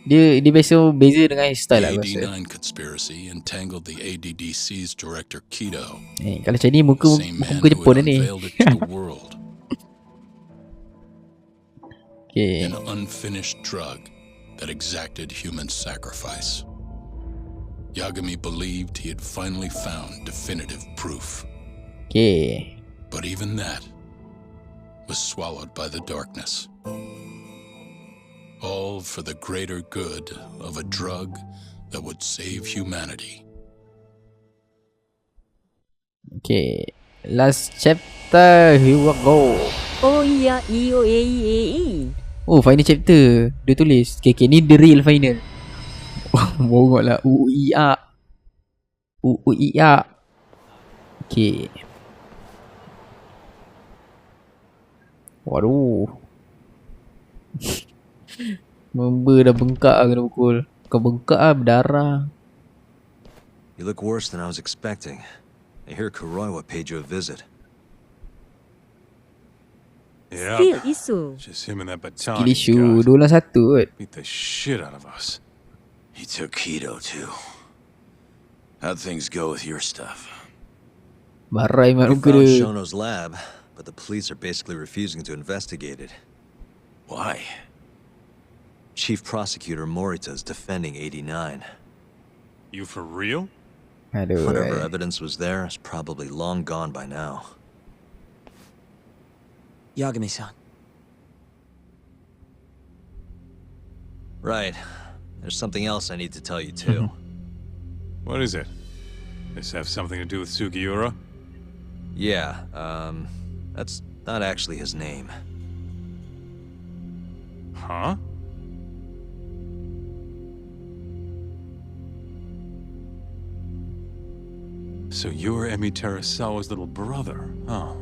Dia beza dengan hairstyle lah The aku rasa. 89 conspiracy entangled the ADDC's director Keto, Kalau macam ni muka the same man muka who Jepun had ni. unveiled it to the world. Okay. An unfinished drug that exacted human sacrifice. Yagami believed he had finally found definitive proof. Okay. But even that was swallowed by the darkness. All for the greater good of a drug that would save humanity. Okay. Last chapter. Here we go. Oh iya, i. Oh, final chapter. Dia tulis. Okay, ni the real final. Bongok lah. UIA. Okay. Waduh. Member dah bengkak lah kena pukul. Bukan bengkak lah, berdarah. You look worse than I was expecting. I hear Kuroiwa paid you a visit. Yeah, Skill isu. just him and that Skill battalion issue. guy. 2 lawan 1 kot. Beat the shit out of us. He took Keto too. How'd things go with your stuff? Barai mat We muka found dia. Shono's lab, but the police are basically refusing to investigate it. Why? Chief Prosecutor Morita is defending 89. You for real? Aduh. Whatever evidence was there is probably long gone by now. Yagami-san. Right. There's something else I need to tell you too. What is it? This have something to do with Sugiura? Yeah, that's not actually his name. Huh? So you're Emi Terasawa's little brother, huh?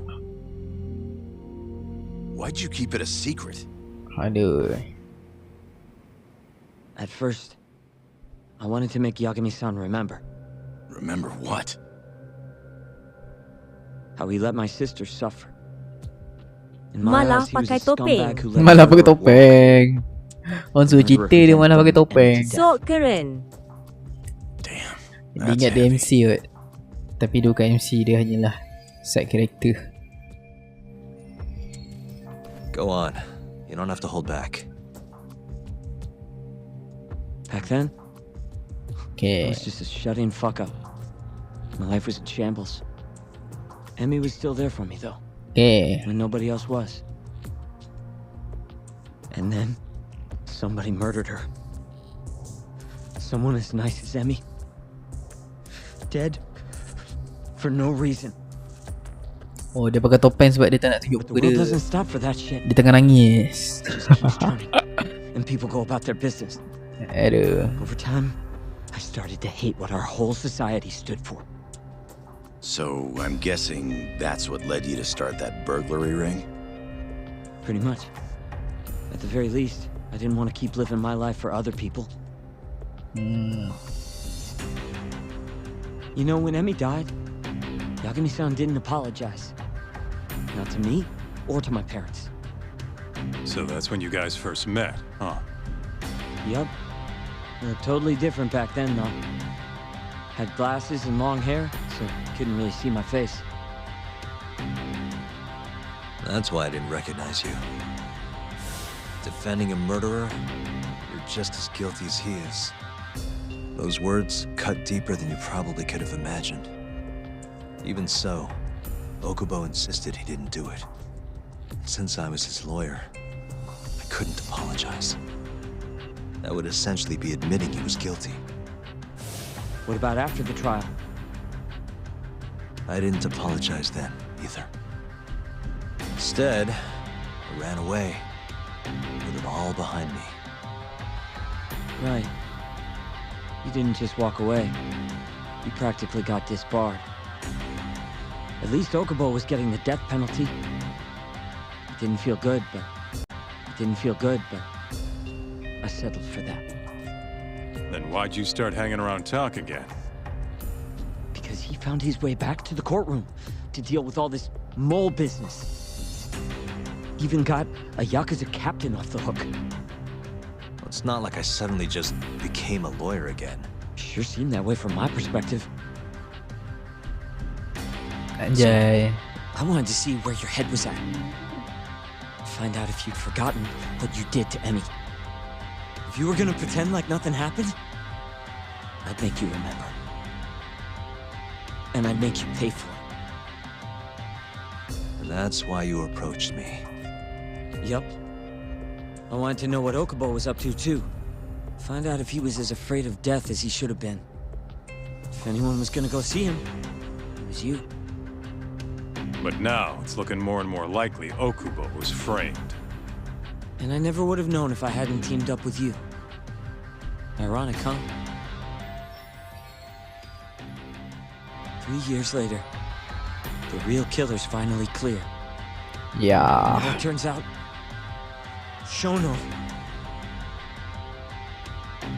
Why'd you keep it a secret? Aduh. At first, I wanted to make Yagami-san remember Remember what? how he let my sister suffer. In my Malah eyes, he was a pakai topeng. scumbag who let Malah her pakai walk. topeng. Orang suruh cerita dia malah pakai topeng. So keren. Damn. Dia That's ingat dia heavy. MC kot. Tapi dia bukan MC, dia hanyalah side character. Go on. You don't have to hold back. Back then, I Okay. was just a shut-in fuck-up. My life was in shambles. Emmy was still there for me, though, Okay. when nobody else was. And then, somebody murdered her. Someone as nice as Emmy. Dead. For no reason. Oh, dia pakai topeng sebab dia tak nak tunjuk But the muka world dia. doesn't stop for that shit. Dia tengah nangis. It just keeps turning. And people go about their business. Aduh. Over time, I started to hate what our whole society stood for. So I'm guessing that's what led you to start that burglary ring? Pretty much. At the very least, I didn't want to keep living my life for other people. You know, when Emmy died, Yagami-san didn't apologize. Not to me, or to my parents. So that's when you guys first met, huh? Yup. We were totally different back then, though. Had glasses and long hair, so couldn't really see my face. That's why I didn't recognize you. Defending a murderer, you're just as guilty as he is. Those words cut deeper than you probably could have imagined. Even so, Okubo insisted he didn't do it. Since I was his lawyer, I couldn't apologize. That would essentially be admitting he was guilty. What about after the trial? I didn't apologize then, either. Instead, I ran away, with it all behind me. Right. You didn't just walk away. You practically got disbarred. At least Okubo was getting the death penalty. It didn't feel good, but I settled for that. Then why'd you start hanging around talk again? Because he found his way back to the courtroom to deal with all this mole business. Even got a Yakuza captain off the hook. It's not like I suddenly just became a lawyer again. Sure seemed that way from my perspective. Anjay. I wanted to see where your head was at. Find out if you'd forgotten what you did to Emmy. If you were gonna pretend like nothing happened, I'd make you remember. And I'd make you pay for it. And that's why you approached me. Yep. I wanted to know what Okubo was up to, too. Find out if he was as afraid of death as he should have been. If anyone was gonna go see him, it was you. But now, it's looking more and more likely Okubo was framed. And I never would have known if I hadn't teamed up with you. Ironic, huh? 3 years later, the real killer's finally clear. Yeah. As it turns out, Shono,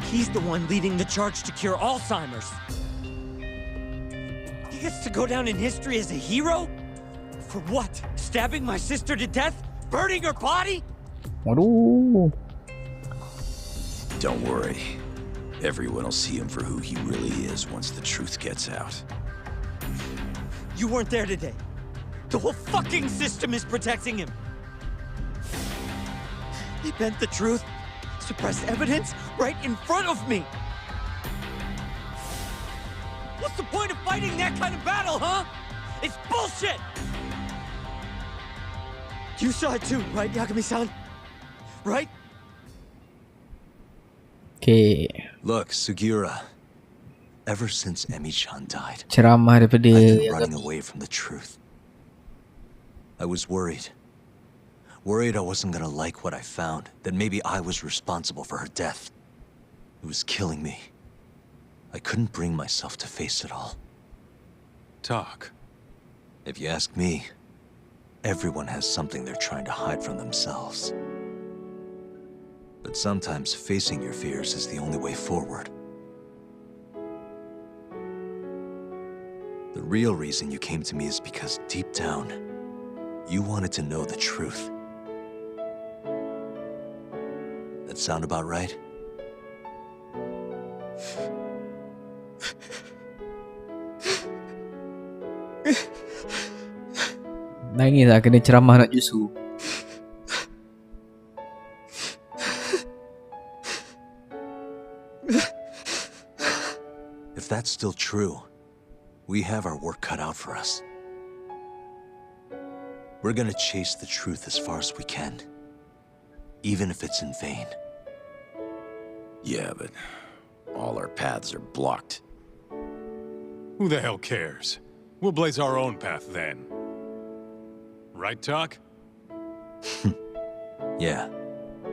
he's the one leading the charge to cure Alzheimer's. He gets to go down in history as a hero? For what? Stabbing my sister to death? Burning her body? Waduh. Don't worry. Everyone will see him for who he really is once the truth gets out. You weren't there today. The whole fucking system is protecting him. They bent the truth, suppressed evidence right in front of me. What's the point of fighting that kind of battle, huh? It's bullshit! You saw it too, right, Yagami-san? Right? Okay. Look, Sugiura. Ever since Emi-chan died, Ceramah daripada I've been running away from the truth. I was worried. Worried I wasn't gonna like what I found, that maybe I was responsible for her death. It was killing me. I couldn't bring myself to face it all. Talk. If you ask me, everyone has something they're trying to hide from themselves. But sometimes facing your fears is the only way forward. The real reason you came to me is because deep down, you wanted to know the truth. That sound about right? nangis lah kena ceramah nak jusu. If that's still true, we have our work cut out for us. We're gonna chase the truth as far as we can, even if it's in vain. Yeah, but all our paths are blocked. Who the hell cares? We'll blaze our own path then. Right, Talk? Yeah.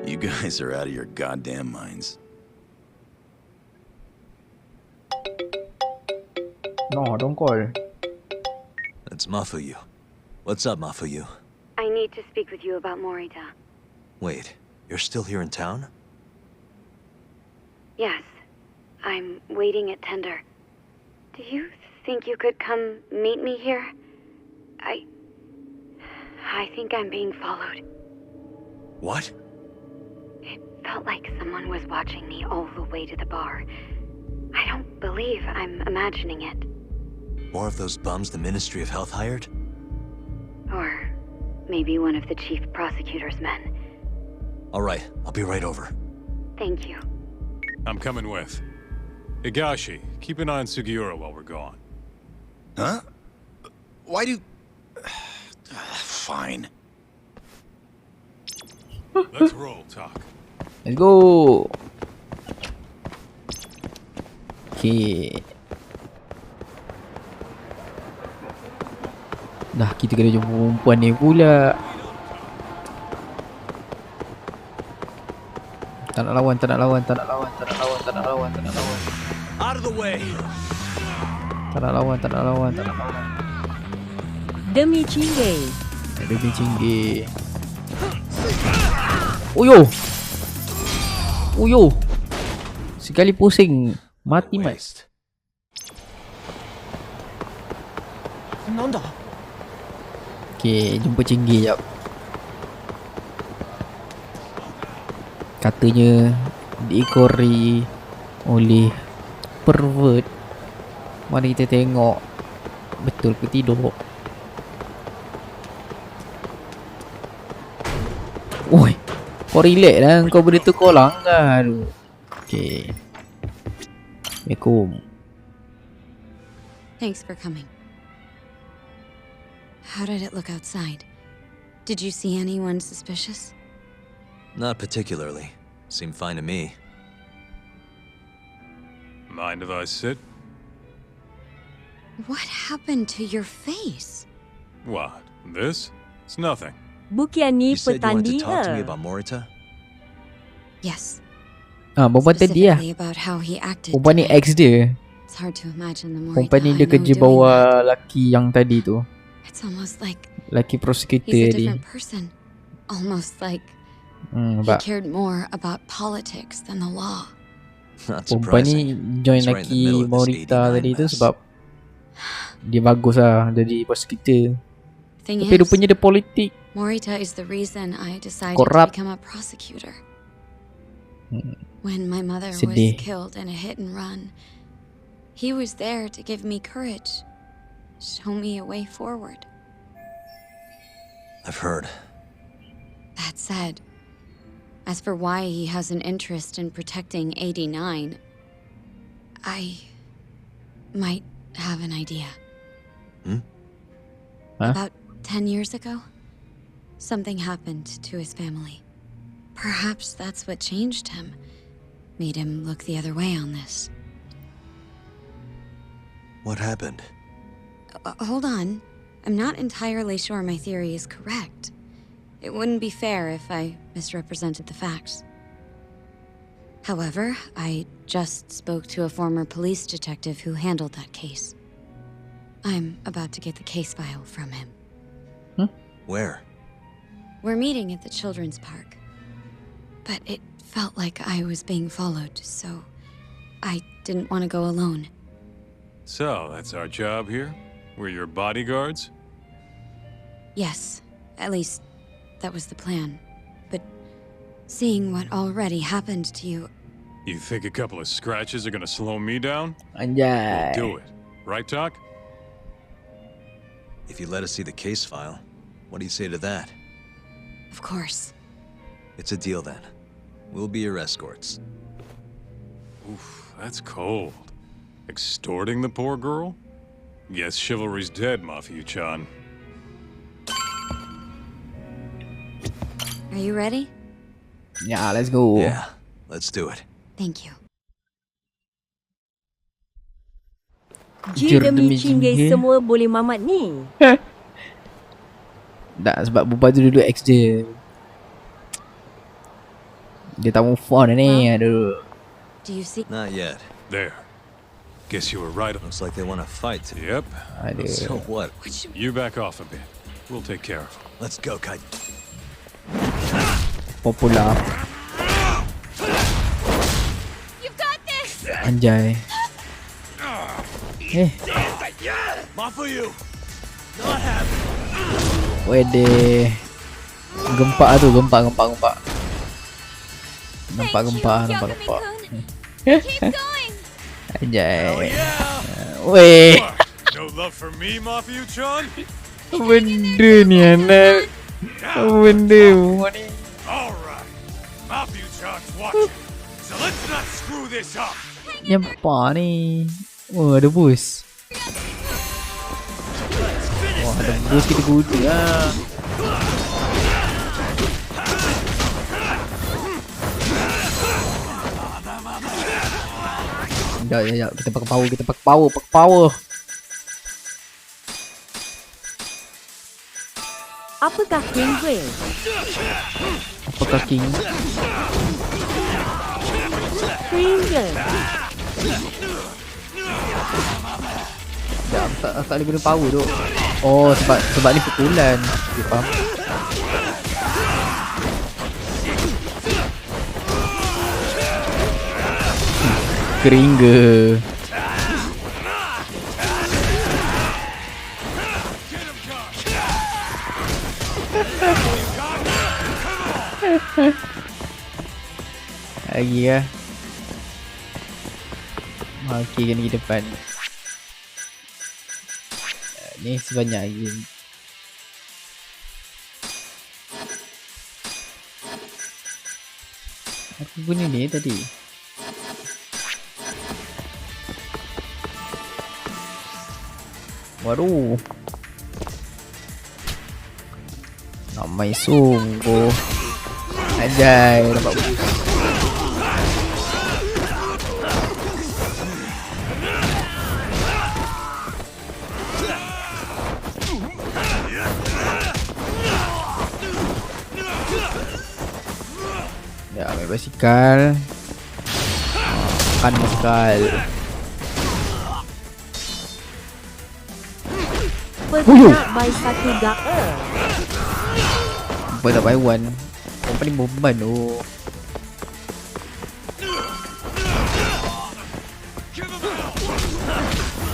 You guys are out of your goddamn minds. No, don't call. That's Mafuyu. What's up, Mafuyu? I need to speak with you about Morita. Wait, you're still here in town? Yes. I'm waiting at Tender. Do you think you could come meet me here? I think I'm being followed. What? It felt like someone was watching me all the way to the bar. I don't believe I'm imagining it. More of those bums the Ministry of Health hired? Or maybe one of the chief prosecutor's men. Alright, I'll be right over. Thank you. I'm coming with. Higashi, keep an eye on Sugiura while we're gone. Huh? Why do... Fine. Let's roll, Talk. Let's go. Okay. Dah kita kena jumpa perempuan ni pula. Tak nak lawan, tak nak lawan, tak nak lawan, tak nak lawan, tak nak lawan, tak nak lawan. Out of the way! Tak nak lawan, tak nak lawan, tak nak lawan. Demi Cingge. Ada bincang. Uyo. Uyo. Sekali pusing mati mat. Nanda? Okay, jumpa Cinggi jap. Katanya diikori oleh pervert. Mari kita tengok betul ke tidak. Oi, kau relax lah. Kau benda tu kau langgar. Okay. Assalamualaikum. Thanks for coming. How did it look outside? Did you see anyone suspicious? Not particularly. Seemed fine to me. Mind if I sit? What happened to your face? What? This? It's nothing. Bukan ni You said you wanted to petanding talk to me ke? about Morita? Yes. Perempuan tadi lah. Specifically about how he acted. Perempuan ni today. ex dia. It's hard to imagine the Morita Perempuan ni I dia know kerja doing bawah that. laki yang tadi tu. It's almost like Laki he's prosecutor a tadi. different person. Almost like he Nampak. cared more about politics than the law. Not Perempuan ni surprising. join He's right in the middle laki of this Morita 89 tadi tu mess. sebab dia bagus lah jadi prosecutor. Thing Tapi is, rupanya dia politik. Morita is the reason I decided Corrupt. to become a prosecutor. When my mother Sedih. was killed in a hit and run, he was there to give me courage, show me a way forward. I've heard. That said, as for why he has an interest in protecting 89, I might have an idea. Hmm? Huh? About 10 years ago, something happened to his family. Perhaps that's what changed him, made him look the other way on this. What happened? Hold on. I'm not entirely sure my theory is correct. It wouldn't be fair if I misrepresented the facts. However, I just spoke to a former police detective who handled that case. I'm about to get the case file from him. Where? We're meeting at the children's park. But it felt like I was being followed, so I didn't want to go alone. So, that's our job here? We're your bodyguards? Yes, at least that was the plan. But seeing what already happened to you, You think a couple of scratches are gonna slow me down? Anjay. We'll do it. Right, Doc? If you let us see the case file, what do you say to that? of course. It's a deal then. We'll be your escorts. Oof, that's cold. Extorting the poor girl? Guess chivalry's dead, Mafia-chan. Are you ready? Ya, let's go. Yeah, let's do it. Thank you. Ji demi demi cinggih cinggih. semua boleh mamat ni. Tak, sebab perempuan tu dulu ex dia. Dia tak move on ni. Aduh. Do you see? Not yet. There. Guess you were right. Looks like they want to fight. Yep. Aduh. So what? You back off a bit. We'll take care of him. Let's go, Kai. Popular. You've got this! Anjay. Off of you! Wede. Gempak tu, gempak. Nampak gempak. Keep going! Anjay. Weh. No love for me, Mafia-chan? Benda ni anak. Benda ni. Alright. Mafia-chan's watching. So let's not screw this up. Nyampak ni. Oh, ada bus. Wah, ada bus kita kuda lah. Sekejap. Kita pakai power. Apakah King Will? Apakah King? Finger. Sekejap, tak boleh guna power tu. Oh, sebab ni pukulan. Okay, faham. Keringga. Lagi lah. Okey, kena pergi depan. Ni sebanyak lagi. Aku guna ni tadi. Waduh. Nak main sungguh. Anjay, dapat boost. Ya, ambil basikal. Makan basikal. Petak by satu gaer. Apa tak buy one? Orang paling beban tu.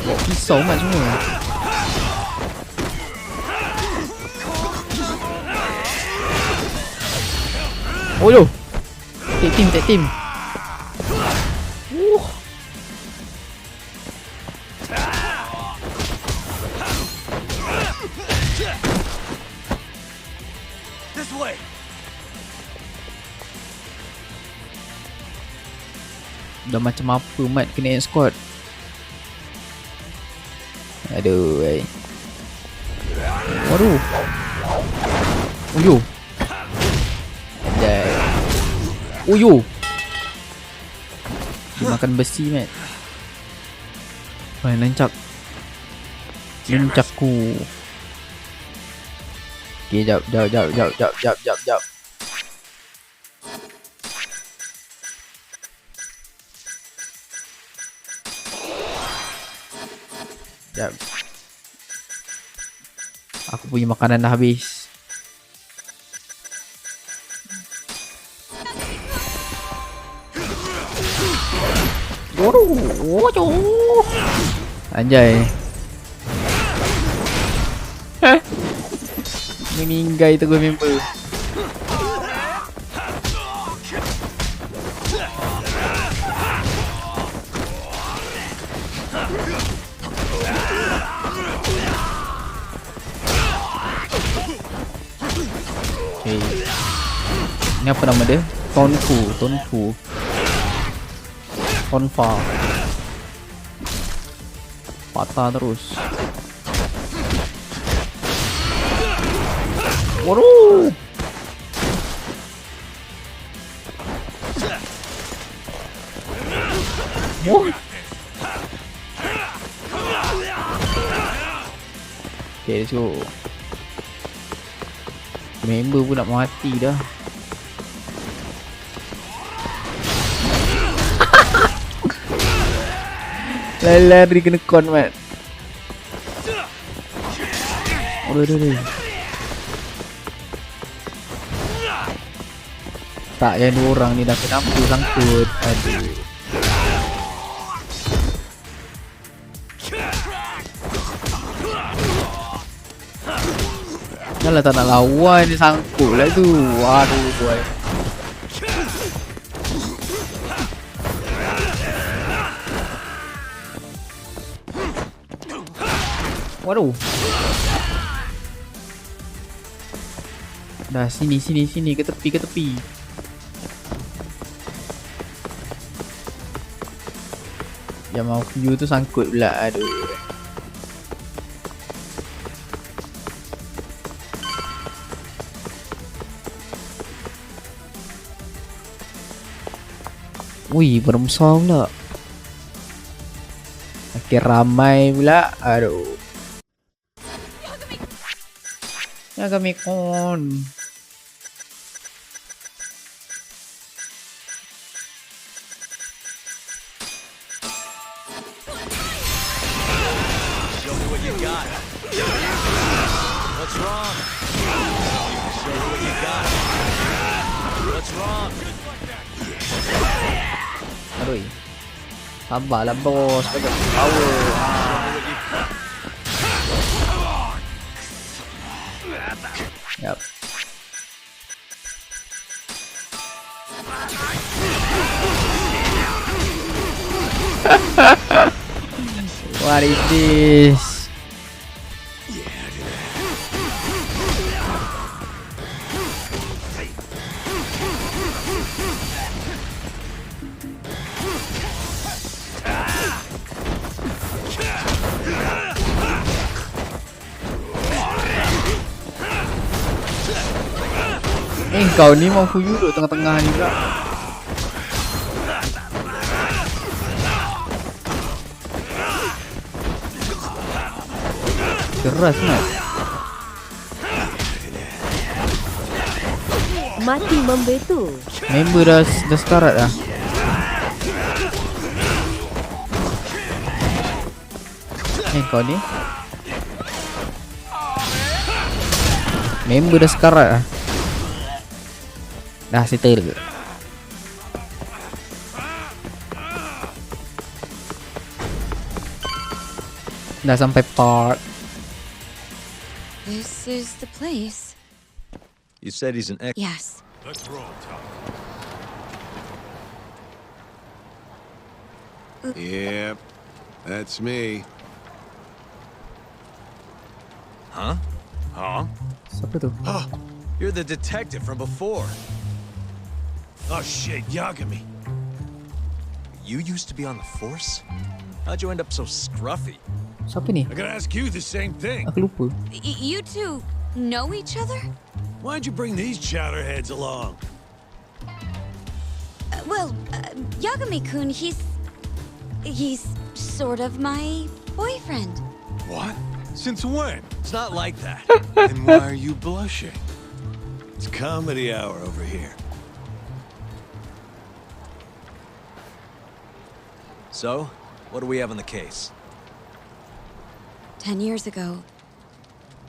Bawa pisau mat semua. Oh yo. Tag team. This way. Dah macam apa mat kena escort. Aduh, Waduh. Uyo. Anjay. Uyo. Dia makan besi mat. Wah, nancak. Nancakku. Okay, jap. Jap. Aku punya makanan dah habis. Waduh. Anjay. Meninggal tu gue member. Okay. Ni apa nama dia? Tonfu. Tonfa. Patah terus. Waduh. Oh. Okay, let's go. Member pun nak mati dah. Lari kena con mat. Aduh. Tak, yang dua orang ni dah kenapa sangkut. Aduh. Dah lah tak nak lawan, dia sangkut lah tu. Waduh boy. Waduh. Dah sini ke tepi. Yang mau view tu sangkut pula. Aduh. Wih, besar pula. Makin ramai pula. Aduh. Kami kon. Aduh. Sabarlah bos, banyak power. Yap. What is this? Kau ni mampu duduk tengah-tengah juga. Keras nak. Mati membetul. Member dah sekarat dah. Kau ni member dah sekarat dah. Dah settle. Dah sampai part. This is the place. You said he's an ex. Yes. Let's roll, Tom. Yep, that's me. Huh? Huh? Siapa tu? Oh, you're the detective from before. Oh shit, Yagami. You used to be on the force? How'd you end up so scruffy? Siapa ni? I gotta ask you the same thing. Aku lupa. You two know each other? Why'd you bring these chowderheads along? Yagami-kun, he's sort of my boyfriend. What? Since when? It's not like that. Then why are you blushing? It's comedy hour over here. So, what do we have on the case? 10 years ago,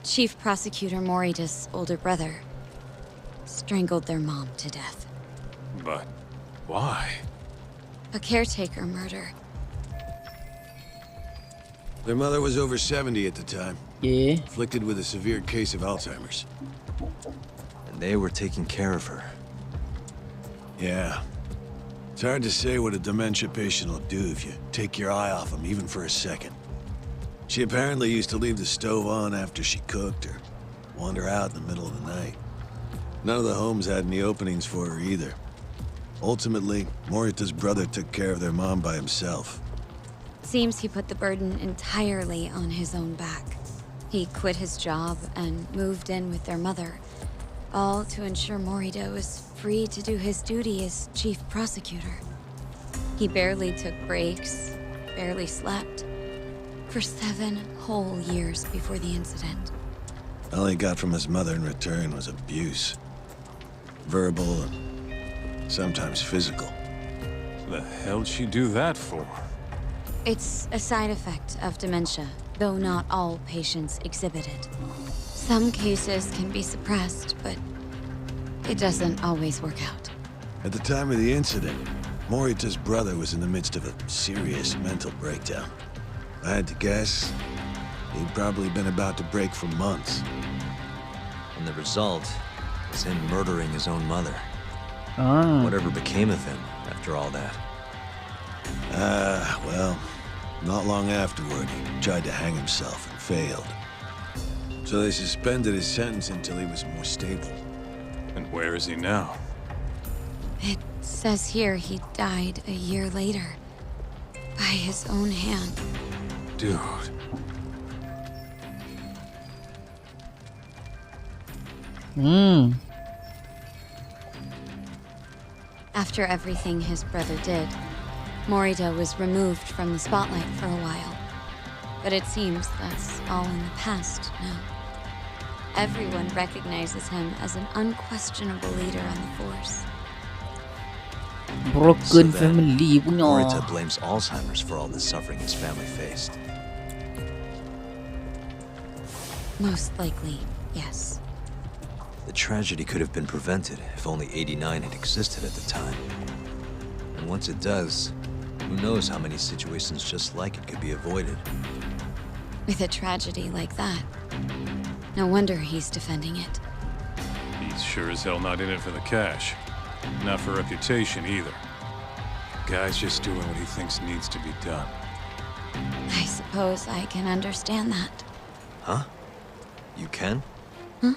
Chief Prosecutor Morita's older brother strangled their mom to death. But why? A caretaker murder. Their mother was over 70 at the time, Okay. afflicted with a severe case of Alzheimer's. And they were taking care of her. Yeah. It's hard to say what a dementia patient will do if you take your eye off them even for a second. She apparently used to leave the stove on after she cooked or wander out in the middle of the night. None of the homes had any openings for her either. Ultimately, Morita's brother took care of their mom by himself. Seems he put the burden entirely on his own back. He quit his job and moved in with their mother, all to ensure Morita was free to do his duty as chief prosecutor. He barely took breaks, barely slept, for 7 whole years before the incident. All he got from his mother in return was abuse. Verbal and sometimes physical. The hell'd she do that for? It's a side effect of dementia, though not all patients exhibit it. Some cases can be suppressed, but it doesn't always work out. At the time of the incident, Morita's brother was in the midst of a serious mental breakdown. If I had to guess, he'd probably been about to break for months. And the result was him murdering his own mother. Ah. Whatever became of him after all that? Well, not long afterward, he tried to hang himself and failed. So they suspended his sentence until he was more stable. And where is he now? It says here he died a year later, by his own hand. Dude. After everything his brother did, Morita was removed from the spotlight for a while. But it seems that's all in the past now. Everyone recognizes him as an unquestionable leader on the force. Broken So then, family punya. Morita blames Alzheimer's for all the suffering his family faced. Most likely, yes. The tragedy could have been prevented if only 89 had existed at the time. And once it does, who knows how many situations just like it could be avoided. With a tragedy like that, no wonder he's defending it. He's sure as hell not in it for the cash. Not for reputation either. Guy's just doing what he thinks needs to be done. I suppose I can understand that. Huh? You can? Huh?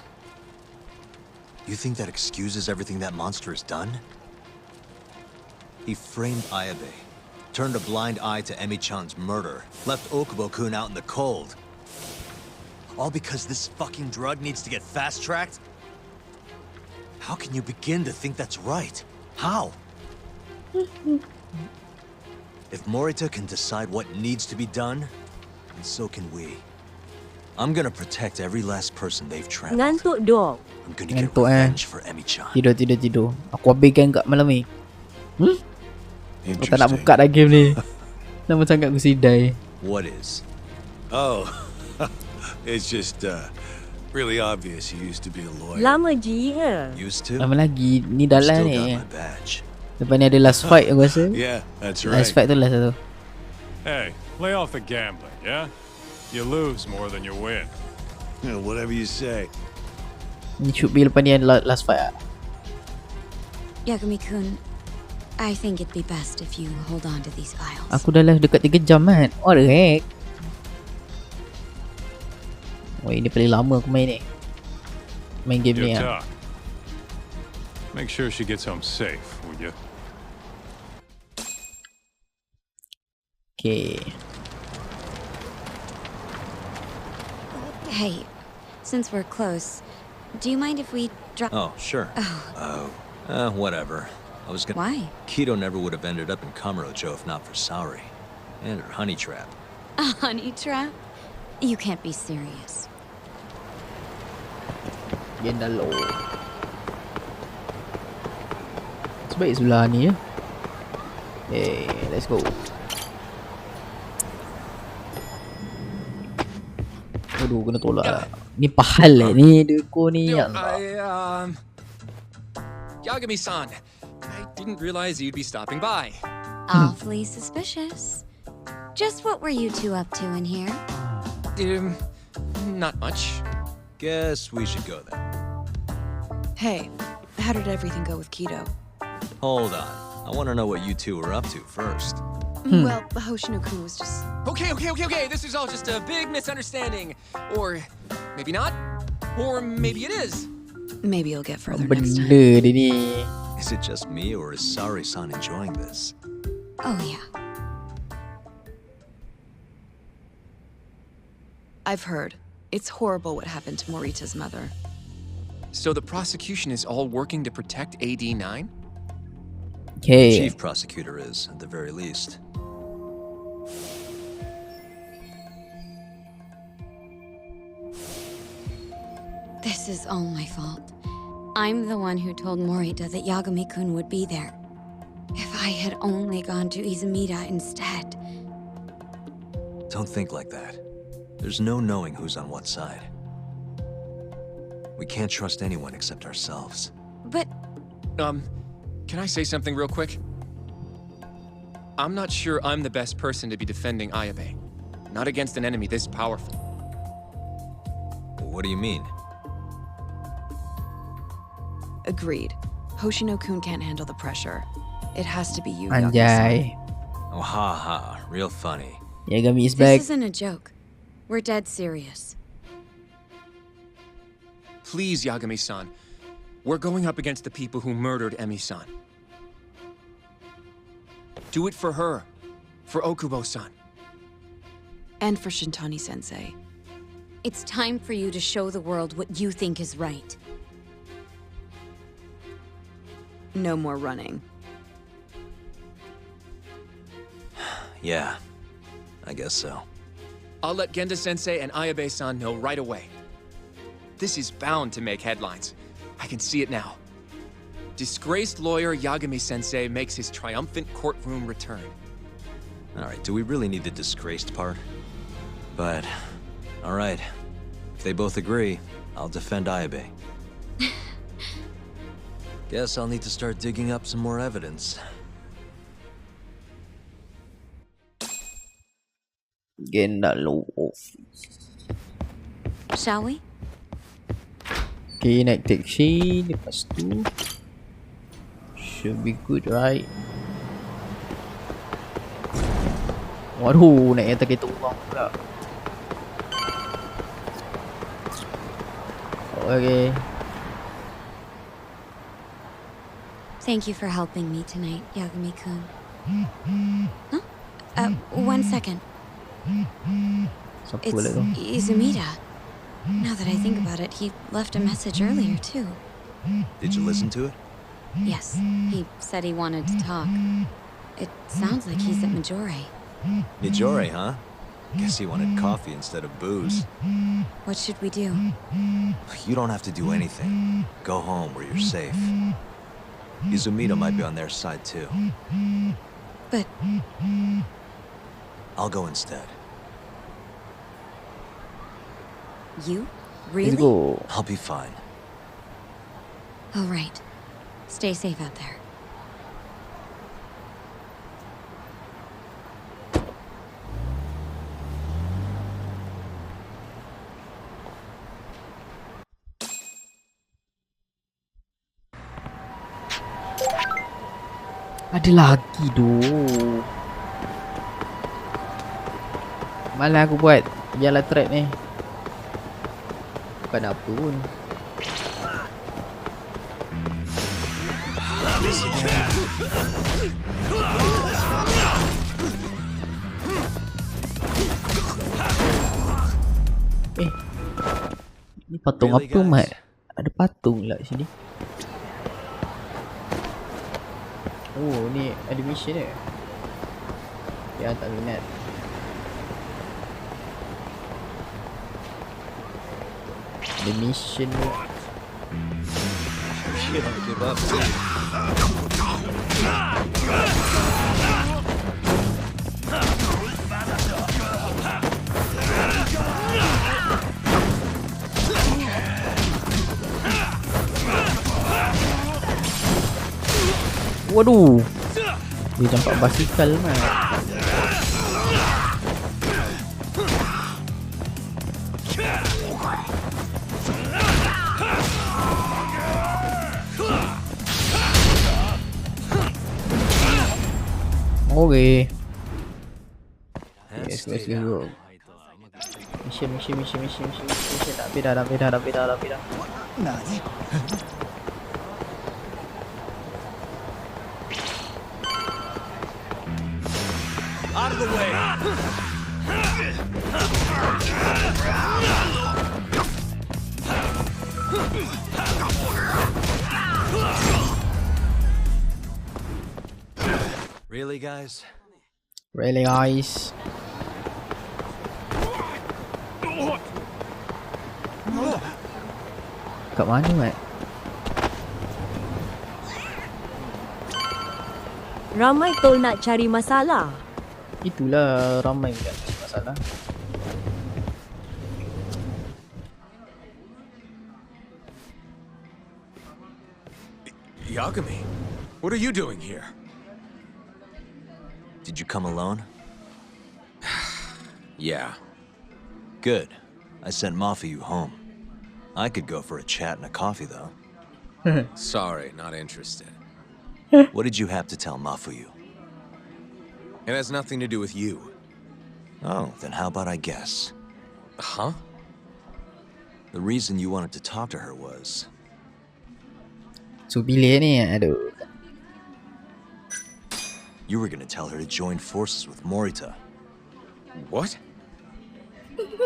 You think that excuses everything that monster has done? He framed Ayabe, turned a blind eye to Emi-chan's murder, left Okubo-kun out in the cold. All because this fucking drug needs to get fast-tracked? How can you begin to think that's right? How? If Morita can decide what needs to be done, then so can we. I'm gonna protect every last person they've trampled. Ngantuk dong. I'm gonna get Ngantuk, revenge for Emi-chan. Tidur. Aku habiskan kat malam ni. Aku tak nak Interesting. buka dah game ni. Lama sangat aku sidai. What is? Oh, it's just really obvious you used to be a lawyer. Lama je ke? Used to? Lama lagi. Ni Still dalam got ni. my badge. Lepas ni ada last fight aku rasa. Yeah, that's right. Last fight tu last satu. Hey, lay off the gambling, yeah? You lose more than you win. Yeah, whatever you say. Ni should be lepas ni ada last fight lah. Yagami-kun, I think it'd be best if you hold on to these files. Aku dah live dekat 3 jam kan. What the heck? Oh, ini paling lama aku main ni. Main game ni You lah. talk. Make sure she gets home safe, would you? Okay. Hey, since we're close, do you mind if we drop... Oh, sure. Whatever. I was gonna... Why? Kido never would have ended up in Kamurocho if not for Saori. And her honey trap. A honey trap? You can't be serious. Game dah low. Sebaik sebelah ni ya. Okay, let's go. Aduh, kena tolak lah. Ni pahal ni Deko ni. Ya Allah. Yagami-san, I didn't realize you'd be stopping by. Awfully suspicious. Just what were you two up to in here? Not much. Guess we should go then. Hey, how did everything go with Kido? Hold on. I want to know what you two were up to first. Well, Hoshino-kun was just... Okay. This is all just a big misunderstanding. Or maybe not. Or maybe it is. Maybe you'll get further next time. Benda dia ni. Is it just me or is Saori-san enjoying this? Oh, yeah. I've heard. It's horrible what happened to Morita's mother. So the prosecution is all working to protect AD9? Okay. Chief prosecutor is, at the very least. This is all my fault. I'm the one who told Morita that Yagami-kun would be there. If I had only gone to Izumida instead. Don't think like that. There's no knowing who's on what side. We can't trust anyone except ourselves. But Can I say something real quick? I'm not sure I'm the best person to be defending Ayabe. Not against an enemy this powerful. What do you mean? Agreed. Hoshino-kun can't handle the pressure. It has to be you, Yagami-san. Anjay. Oh, ha ha. Real funny. Yagami is this back. isn't a joke. We're dead serious. Please, Yagami-san. We're going up against the people who murdered Emi-san. Do it for her. For Okubo-san. And for Shintani-sensei. It's time for you to show the world what you think is right. No more running. Yeah. I guess so. I'll let Genda-sensei and Ayabe-san know right away. This is bound to make headlines. I can see it now. Disgraced lawyer Yagami-sensei makes his triumphant courtroom return. Alright, do we really need the disgraced part? But, alright. If they both agree, I'll defend Ayabe. Guess I'll need to start digging up some more evidence. Genda low off. Shall we? Okay, naik taxi. Lepas tu should be good, right? Waduh, naik atas kereta orang pula. Okay. Thank you for helping me tonight, Yagami-kun. Huh? 1 second. Siapa It's pula tu? Izumida. Now that I think about it, he left a message earlier, too. Did you listen to it? Yes, he said he wanted to talk. It sounds like he's at Majore. Mijore, huh? Guess he wanted coffee instead of booze. What should we do? You don't have to do anything. Go home where you're safe. Izumida might be on their side too. But I'll go instead. you? Let's Really? go. I'll be fine. All right. Stay safe out there. Ada lagi tu. Malah aku buat jalan track ni. Bukan apa pun. Ni patung Really, apa, guys? Mat? Ada patung pula sini. Oh, ni animation dia. Ya, tak minat. Animation ni. You don't give up. Waduh. Dia campak basikal, Mat. Okay. Yes, let's go. Mission. Dah beda. Out of the way! Really, guys? Really, guys. Kat mana, Mat? Ramai tol nak cari masalah. Itulah ramai kan masalah. Yagami, what are you doing here? Did you come alone? Yeah. Good. I sent Mafuyu home. I could go for a chat and a coffee, though. Sorry, not interested. What did you have to tell Mafuyu? It has nothing to do with you. Oh, then how about I guess? Huh? The reason you wanted to talk to her was... So pilih ni, aduh. You were gonna tell her to join forces with Morita. What?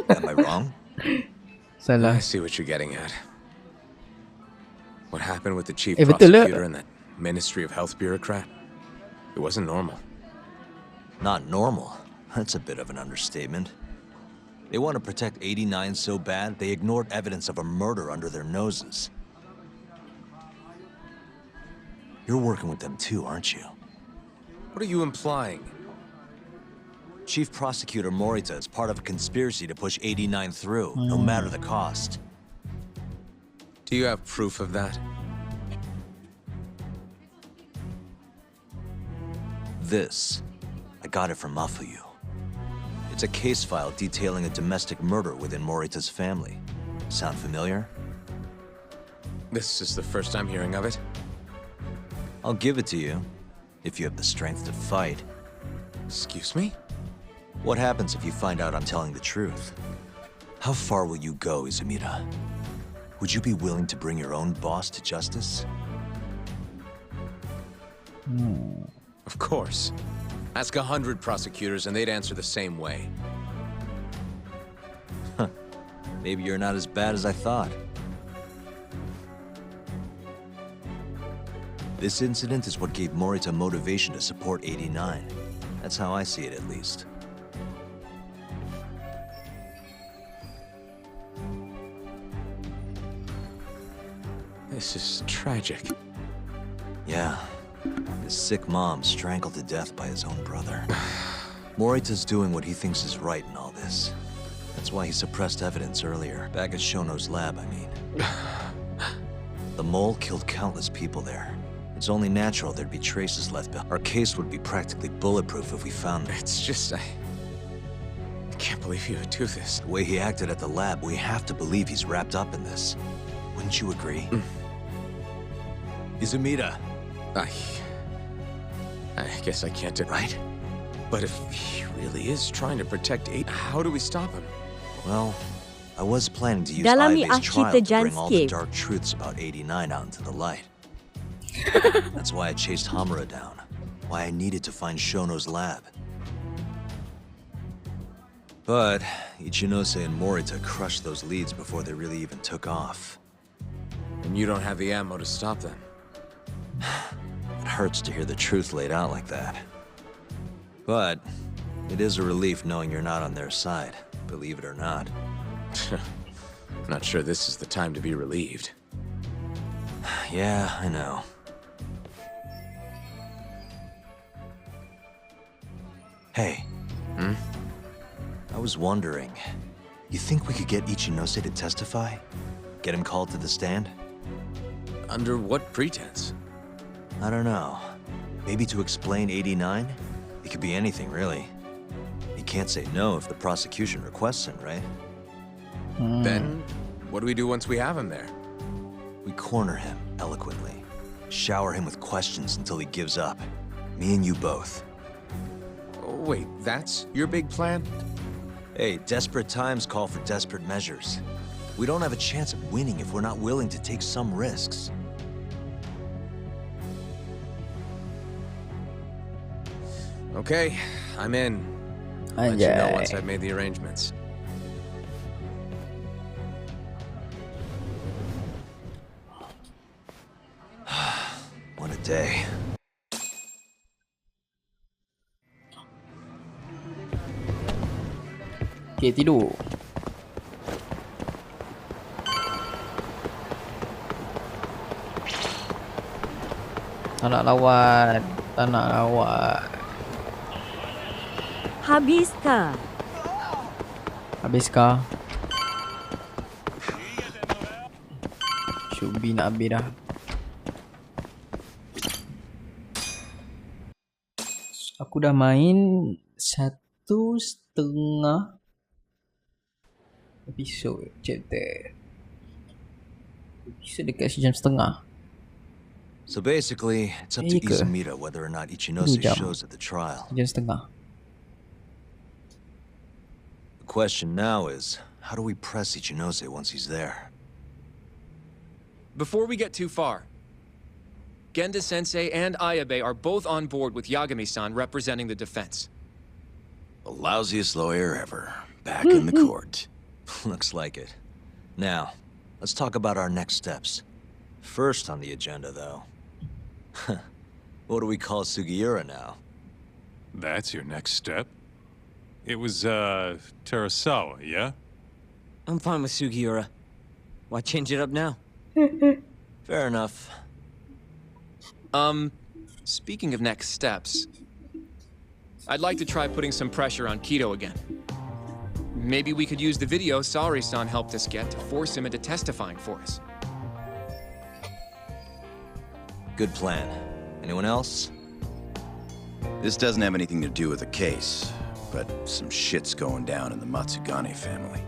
Am I wrong? Salah. I see what you're getting at. What happened with the chief Betul lah. prosecutor and that Ministry of Health bureaucrat? It wasn't normal. Not normal. That's a bit of an understatement. They want to protect 89 so bad, they ignored evidence of a murder under their noses. You're working with them too, aren't you? What are you implying? Chief Prosecutor Morita is part of a conspiracy to push 89 through, no matter the cost. Do you have proof of that? This, I got it from Mafuyu. It's a case file detailing a domestic murder within Morita's family. Sound familiar? This is the first I'm hearing of it. I'll give it to you, if you have the strength to fight. Excuse me? What happens if you find out I'm telling the truth? How far will you go, Izumida? Would you be willing to bring your own boss to justice? Of course. Ask 100 prosecutors and they'd answer the same way. Maybe you're not as bad as I thought. This incident is what gave Morita motivation to support 89. That's how I see it, at least. This is tragic. Yeah. His sick mom strangled to death by his own brother. Morita's doing what he thinks is right in all this. That's why he suppressed evidence earlier. Back at Shono's lab, I mean. The mole killed countless people there. It's only natural there'd be traces left behind. Our case would be practically bulletproof if we found them. It's just, I can't believe you would do this. The way he acted at the lab, we have to believe he's wrapped up in this. Wouldn't you agree? Izumida. I guess I can't do right? But if he really is trying to protect 8, how do we stop him? Well, I was planning to use Dalami Aibe's trial to bring all the Janscape. dark truths about 89 out into the light. That's why I chased Hamura down. Why I needed to find Shono's lab. But Ichinose and Morita crushed those leads before they really even took off. And you don't have the ammo to stop them. It hurts to hear the truth laid out like that. But it is a relief knowing you're not on their side, believe it or not. I'm not sure this is the time to be relieved. Yeah, I know. Hey. I was wondering, you think we could get Ichinose to testify? Get him called to the stand? Under what pretense? I don't know. Maybe to explain 89? It could be anything, really. He can't say no if the prosecution requests him, right? Then, what do we do once we have him there? We corner him, eloquently. Shower him with questions until he gives up. Me and you both. Oh, wait, that's your big plan? Hey, desperate times call for desperate measures. We don't have a chance of winning if we're not willing to take some risks. Okay, I'm in. I'll let you know once I've made the arrangements. What a day. Okay, tidur. Tak nak lawan. Tak nak lawan. Habis ka? Habis kah? Should be nak habis dah. Aku dah main 1.5 episod chapter. Episod dekat sejam setengah. So basically, it's up to Izumida whether or not Ichinose shows at the trial. Sejam setengah. The question now is, how do we press Ichinose once he's there? Before we get too far, Genda-sensei and Ayabe are both on board with Yagami-san representing the defense. The lousiest lawyer ever. Back in the court. Looks like it. Now, let's talk about our next steps. First on the agenda, though. What do we call Sugiura now? That's your next step? It was, Terasawa, yeah? I'm fine with Sugiura. Why change it up now? Fair enough. Speaking of next steps, I'd like to try putting some pressure on Kido again. Maybe we could use the video Saori-san helped us get to force him into testifying for us. Good plan. Anyone else? This doesn't have anything to do with the case, but some shit's going down in the Matsugane family.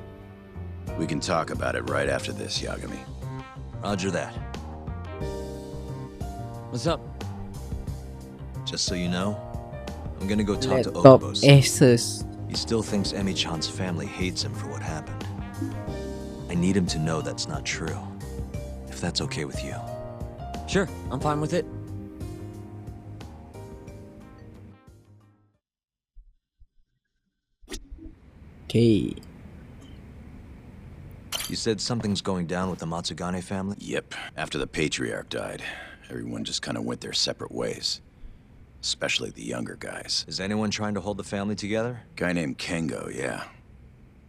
We can talk about it right after this, Yagami. Roger that. What's up? Just so you know, I'm gonna go talk to Laptop Okubos. Asus. He still thinks Emi-chan's family hates him for what happened. I need him to know that's not true. If that's okay with you. Sure, I'm fine with it. Okay. You said something's going down with the Matsugane family? Yep. After the patriarch died, everyone just kind of went their separate ways. Especially the younger guys. Is anyone trying to hold the family together? Guy named Kengo, yeah.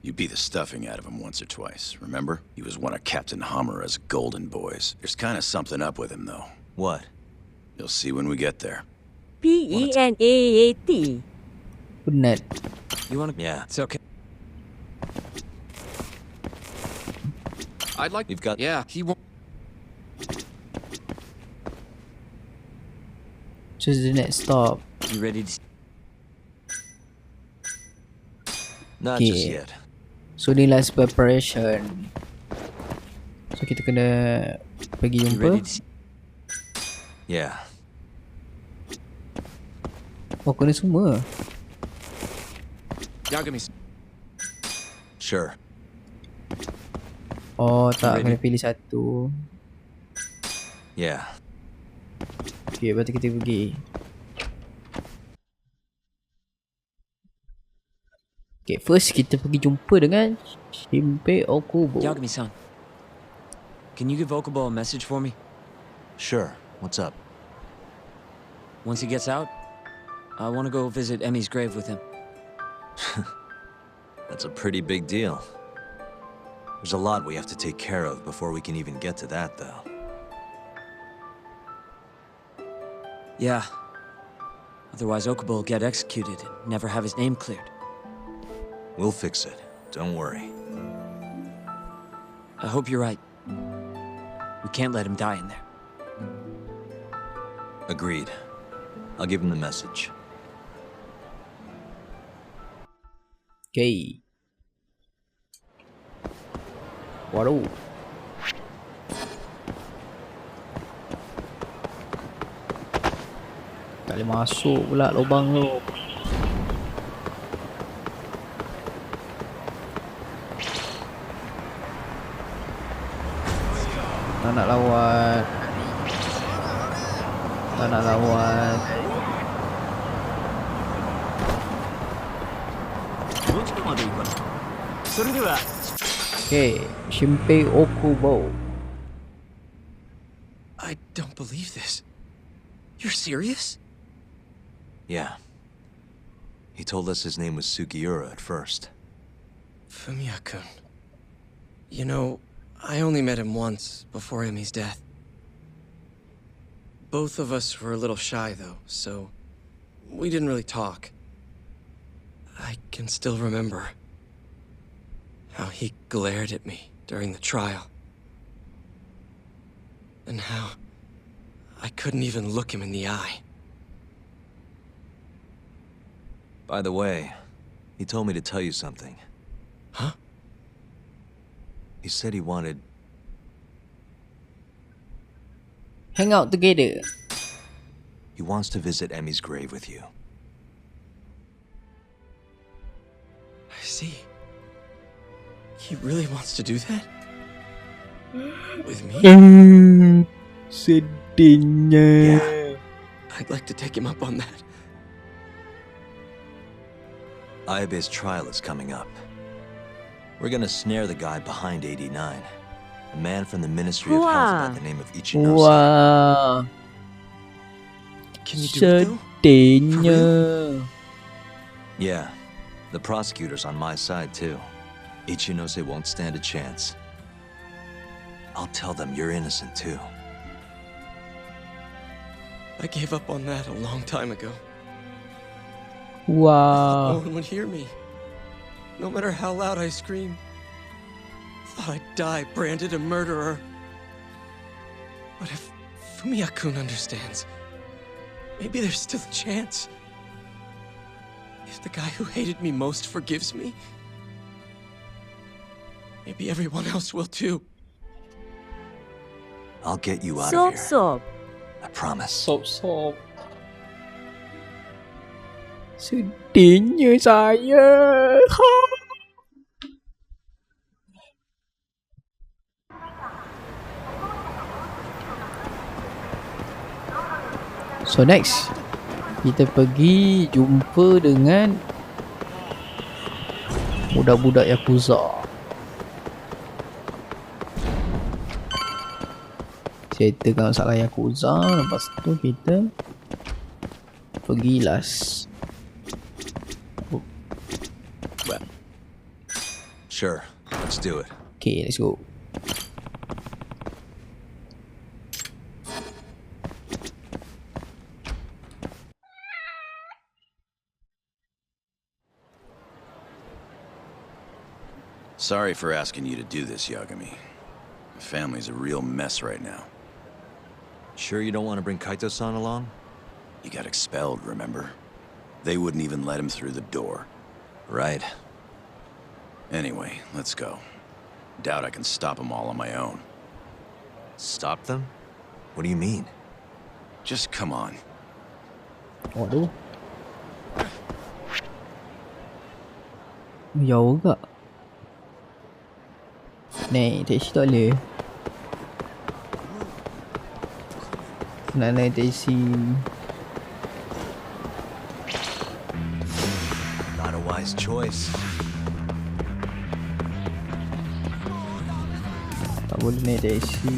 You beat the stuffing out of him once or twice, remember? He was one of Captain Hamura's golden boys. There's kind of something up with him, though. What? You'll see when we get there. PENAAT. Penat. You wanna... Yeah. It's okay. I'd like... You've got... Yeah, he won't... Choose the next stop. You ready to... Not Okay. just yet. So ni last preparation. So kita kena pergi You jumpa. ready to... Yeah. Oh, kena semua. Yagami... Sure. Oh, tak Ready? kena pilih satu. Yeah. Okay, berarti kita pergi. Okay, first kita pergi jumpa dengan Shinpei Okubo. Yagami-san, can you give Okubo a message for me? Sure. What's up? Once he gets out, I want to go visit Emi's grave with him. That's a pretty big deal. There's a lot we have to take care of before we can even get to that, though. Yeah. Otherwise, Okubo will get executed and never have his name cleared. We'll fix it. Don't worry. I hope you're right. We can't let him die in there. Agreed. I'll give him the message. Okay. Waduh. Tak boleh masuk pula lubang tu. Tak nak lawan. Tak nak lawan. Okay, Shinpei Okubo. I don't believe this. You're serious? Yeah. He told us his name was Sugiura at first. Fumiya-kun. You know, I only met him once before Emi's death. Both of us were a little shy, though, so we didn't really talk. I can still remember how he glared at me during the trial. And how I couldn't even look him in the eye. By the way, he told me to tell you something. Huh? He said he wanted... Hang out together. He wants to visit Emi's grave with you. I see. He really wants to do that? With me? Sedihnya. Yeah. I'd like to take him up on that. Ayabe's trial is coming up. We're gonna snare the guy behind 89. A man from the Ministry of Health by the name of Ichinose. Wah. Can you do it, though? Sedihnya. Yeah. The prosecutor's on my side, too. Ichinose won't stand a chance. I'll tell them you're innocent, too. I gave up on that a long time ago. Wow. No one would hear me. No matter how loud I screamed. Thought I'd die branded a murderer. But if Fumiya-kun understands, maybe there's still a chance. If the guy who hated me most forgives me, maybe everyone else will too. I'll get you out Sob of here. sob. I promise. Sob. Sedihnya saya. So next, kita pergi jumpa dengan budak-budak Yakuza. Settlekan masalah Yakuza. Lepas tu kita pergi last. Sure, let's do it. Okay, let's go. Sorry for asking you to do this, Yagami. My family's a real mess right now. Sure you don't want to bring Kaito-san along? He got expelled, remember? They wouldn't even let him through the door. Right. Anyway, let's go. Doubt I can stop them all on my own. Stop them? What do you mean? Just come on. Waduh. Jauh gak? Naik taksi tak boleh. Nak naik taksi. Not a wise choice. Tak boleh naik taksi.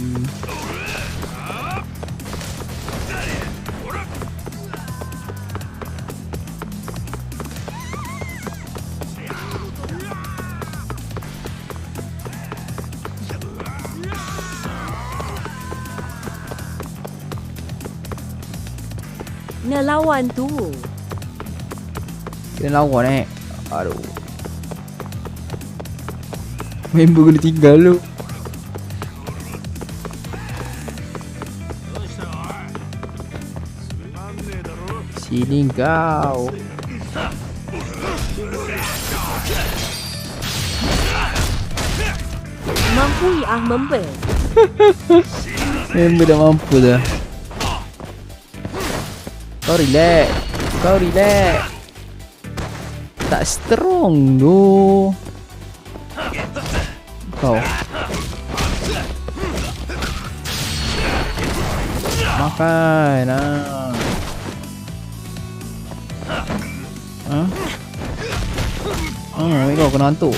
Ngelawan tu. Kena lawan Aduh. Member kena tinggal lu. Sini kau. Mampu member. Member dah mampu dah. Kau relax. Kau relax. Tak strong tu. Kau makan kau kena hantu.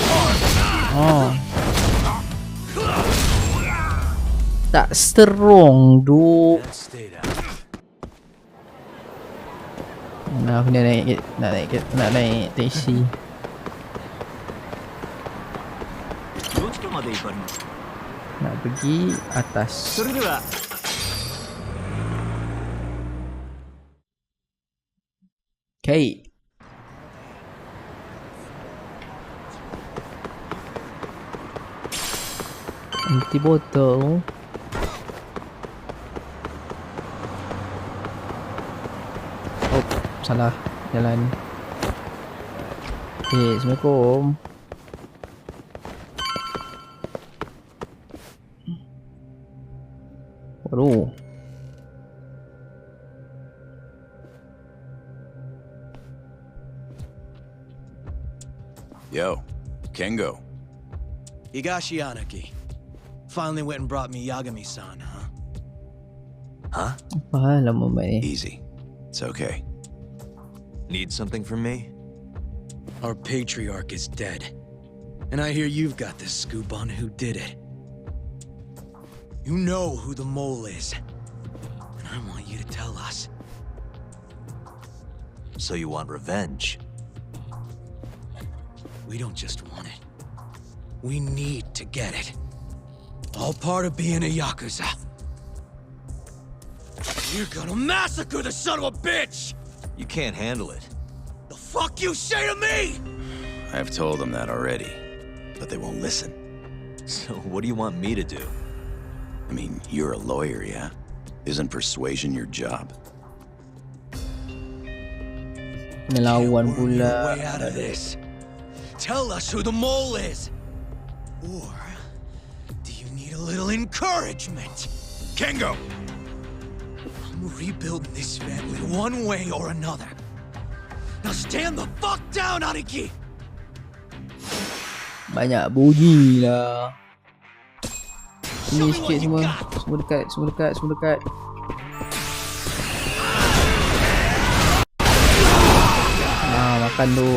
Tak strong tu. Aku nak naik taksi. Nak pergi atas. Okay. Empty botol. Oh, salah jalan. Okay, Assalamualaikum. Waduh. Yo, Kengo. Higashi Anaki. Finally went and brought me Yagami-san, huh? Huh? Apa lama baik. Easy. It's okay. Need something from me? Our patriarch is dead. And I hear you've got the scoop on who did it. You know who the mole is. And I want you to tell us. So you want revenge? We don't just want it. We need to get it. All part of being a Yakuza. You're gonna massacre the son of a bitch! You can't handle it. The fuck you say to me?! I've told them that already, but they won't listen. So what do you want me to do? I mean, you're a lawyer, yeah? Isn't persuasion your job? Melawan pula. Way out of this. Tell us who the mole is! Or do you need a little encouragement? Kengo! I'm rebuilding this family one way or another. Now stand the fuck down, Aniki! Banyak bunyi lah. Ini sikit semua. Semua dekat, semua dekat, semua dekat. Makan tu.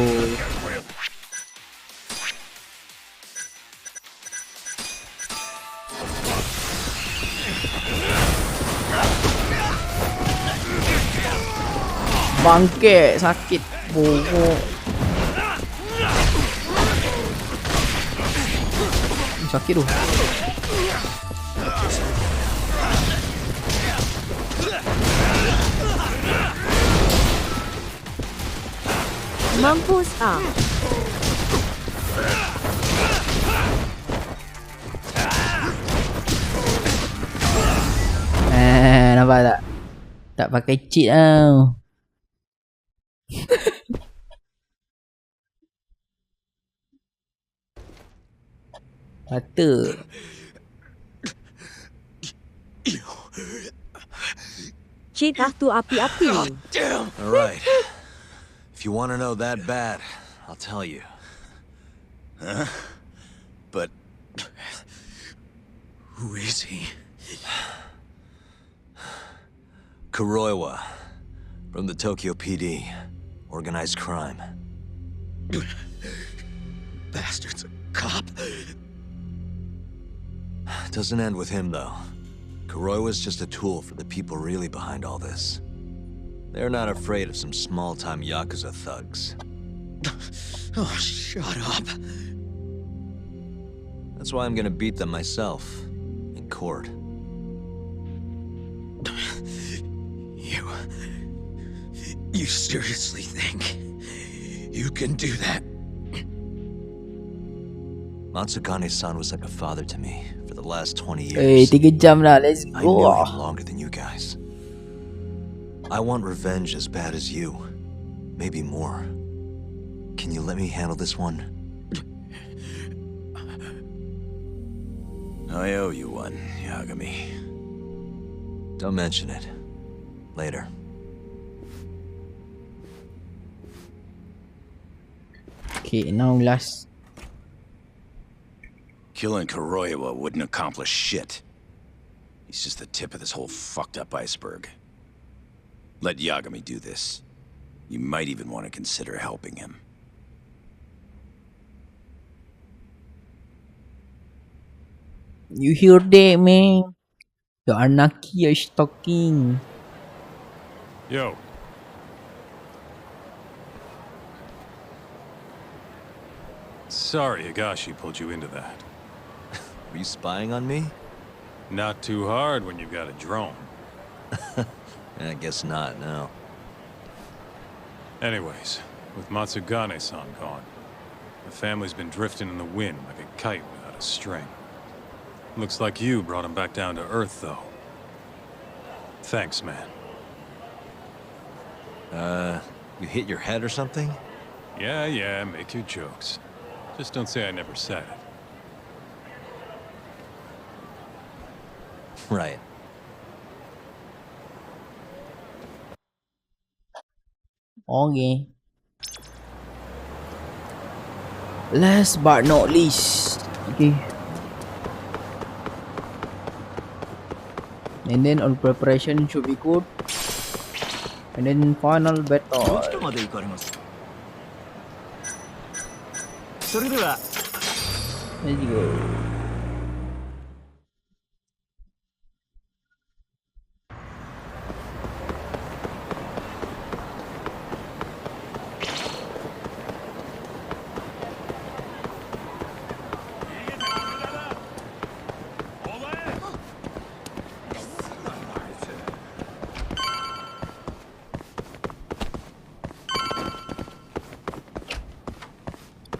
Bangke, sakit. Bogok. Sakit tu. Mampus ah. Nampak tak? Tak pakai cheat tau. Patut. Cheat ah tu api-api. All right. If you want to know that bad, I'll tell you. Huh? But... Who is he? Kuroiwa, from the Tokyo PD. Organized crime. Bastard's a cop. Doesn't end with him, though. Kuroiwa's just a tool for the people really behind all this. They're not afraid of some small-time Yakuza thugs. Oh, shut up. That's why I'm gonna beat them myself. In court. You seriously think you can do that? Matsugane-san was like a father to me for the last 20 years. Eh, 3 jam lah. Let's I knew go. him longer than you guys. I want revenge as bad as you. Maybe more. Can you let me handle this one? I owe you one, Yagami. Don't mention it. Later. Okay, now last. Killing Kuroiwa wouldn't accomplish shit. He's just the tip of this whole fucked up iceberg. Let Yagami do this. You might even want to consider helping him. You hear that, man? The Anarchy is talking. Yo. Sorry Higashi pulled you into that. Were you spying on me? Not too hard when you've got a drone. I guess not, no. Anyways, with Matsugane-san gone, the family's been drifting in the wind like a kite without a string. Looks like you brought him back down to earth, though. Thanks, man. You hit your head or something? Yeah, make your jokes. Just don't say I never said it. Right. Okay. Last but not least. Okay. And then all preparation should be good. And then final battle. Let's go.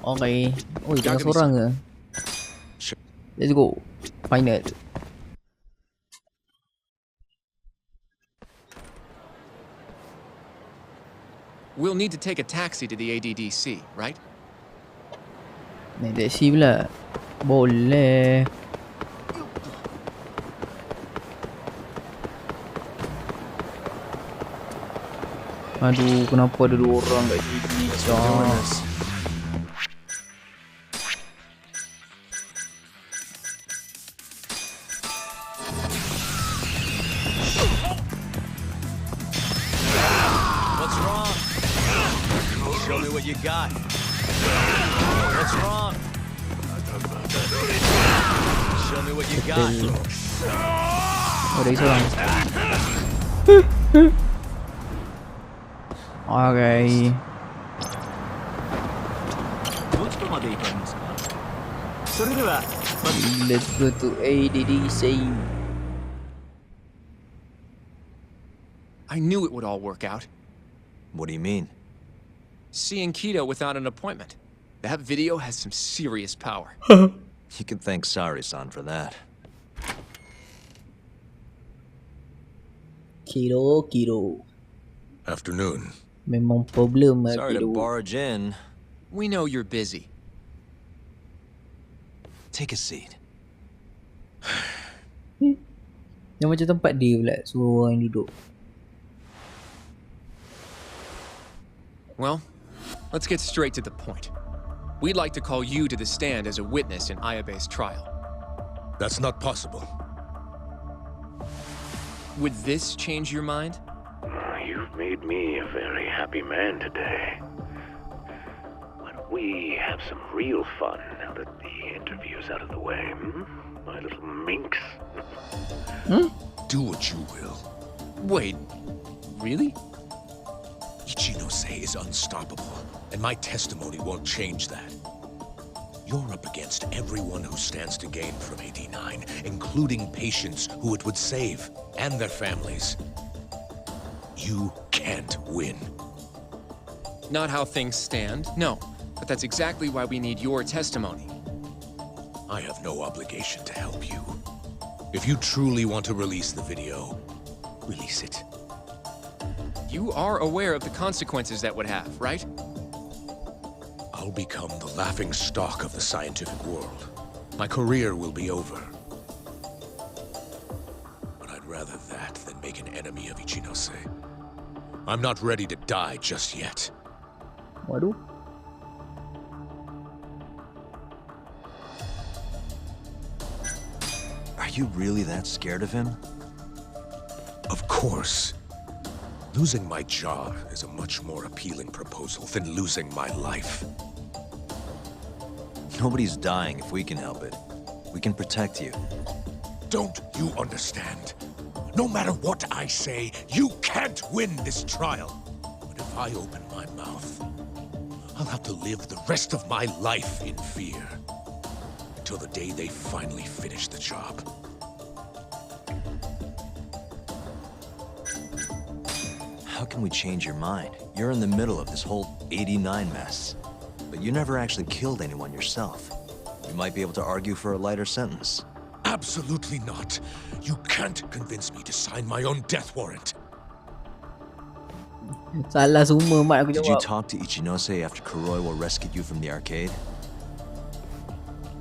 Okay. Oh, jangan seorang ke? Let's go. Final. We'll need to take a taxi to the ADDC, right? Naik taxi pula. Boleh. Aduh, kenapa ada 2 orang kat sini? What's wrong? Show me what you got. What's wrong? Show me what you got. Oh, dari seorang. Okay. Let's go to ADDC. I knew it would all work out. What do you mean? Seeing Kido without an appointment. That video has some serious power. You can thank Sari-san for that. Kiro. Afternoon. Memang problem lah Sorry to Kiro. barge in. We know you're busy. Take a seat. Yang macam tempat dia pula, suruh orang duduk. Well, let's get straight to the point. We'd like to call you to the stand as a witness in Ayabe's trial. That's not possible. Would this change your mind? You've made me a very happy man today. Why don't we have some real fun now that the interview's out of the way, my little minx? Do what you will. Wait, really? Ichinose is unstoppable, and my testimony won't change that. You're up against everyone who stands to gain from 89, including patients who it would save, and their families. You can't win. Not how things stand, no. But that's exactly why we need your testimony. I have no obligation to help you. If you truly want to release the video, release it. You are aware of the consequences that would have, right? I'll become the laughing stock of the scientific world. My career will be over. But I'd rather that than make an enemy of Ichinose. I'm not ready to die just yet. Waduh. Are you really that scared of him? Of course. Losing my job is a much more appealing proposal than losing my life. Nobody's dying if we can help it. We can protect you. Don't you understand? No matter what I say, you can't win this trial. But if I open my mouth, I'll have to live the rest of my life in fear. Until the day they finally finish the job. How can we change your mind? You're in the middle of this whole 89 mess. But you never actually killed anyone yourself. You might be able to argue for a lighter sentence. Absolutely not. You can't convince me to sign my own death warrant. Salah semua mat aku Did you jawab. talk to Ichinose after Kuroiwa rescued you from the arcade?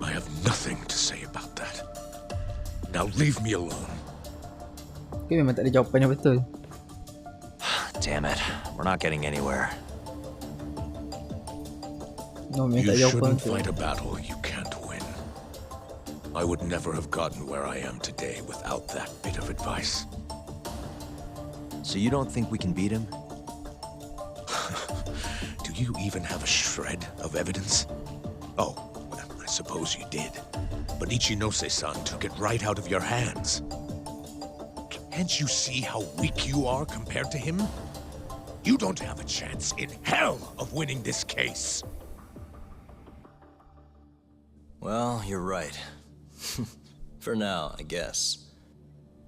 I have nothing to say about that. Now leave me alone. Okay, memang tak ada jawapan yang betul. Damn it. We're not getting anywhere. No, memang You tak ada jawapan shouldn't betul. fight a battle you can't win. I would never have gotten where I am today without that bit of advice. So you don't think we can beat him? Do you even have a shred of evidence? Oh, well, I suppose you did. But Ichinose-san took it right out of your hands. Can't you see how weak you are compared to him? You don't have a chance in hell of winning this case. Well, you're right. For now, I guess.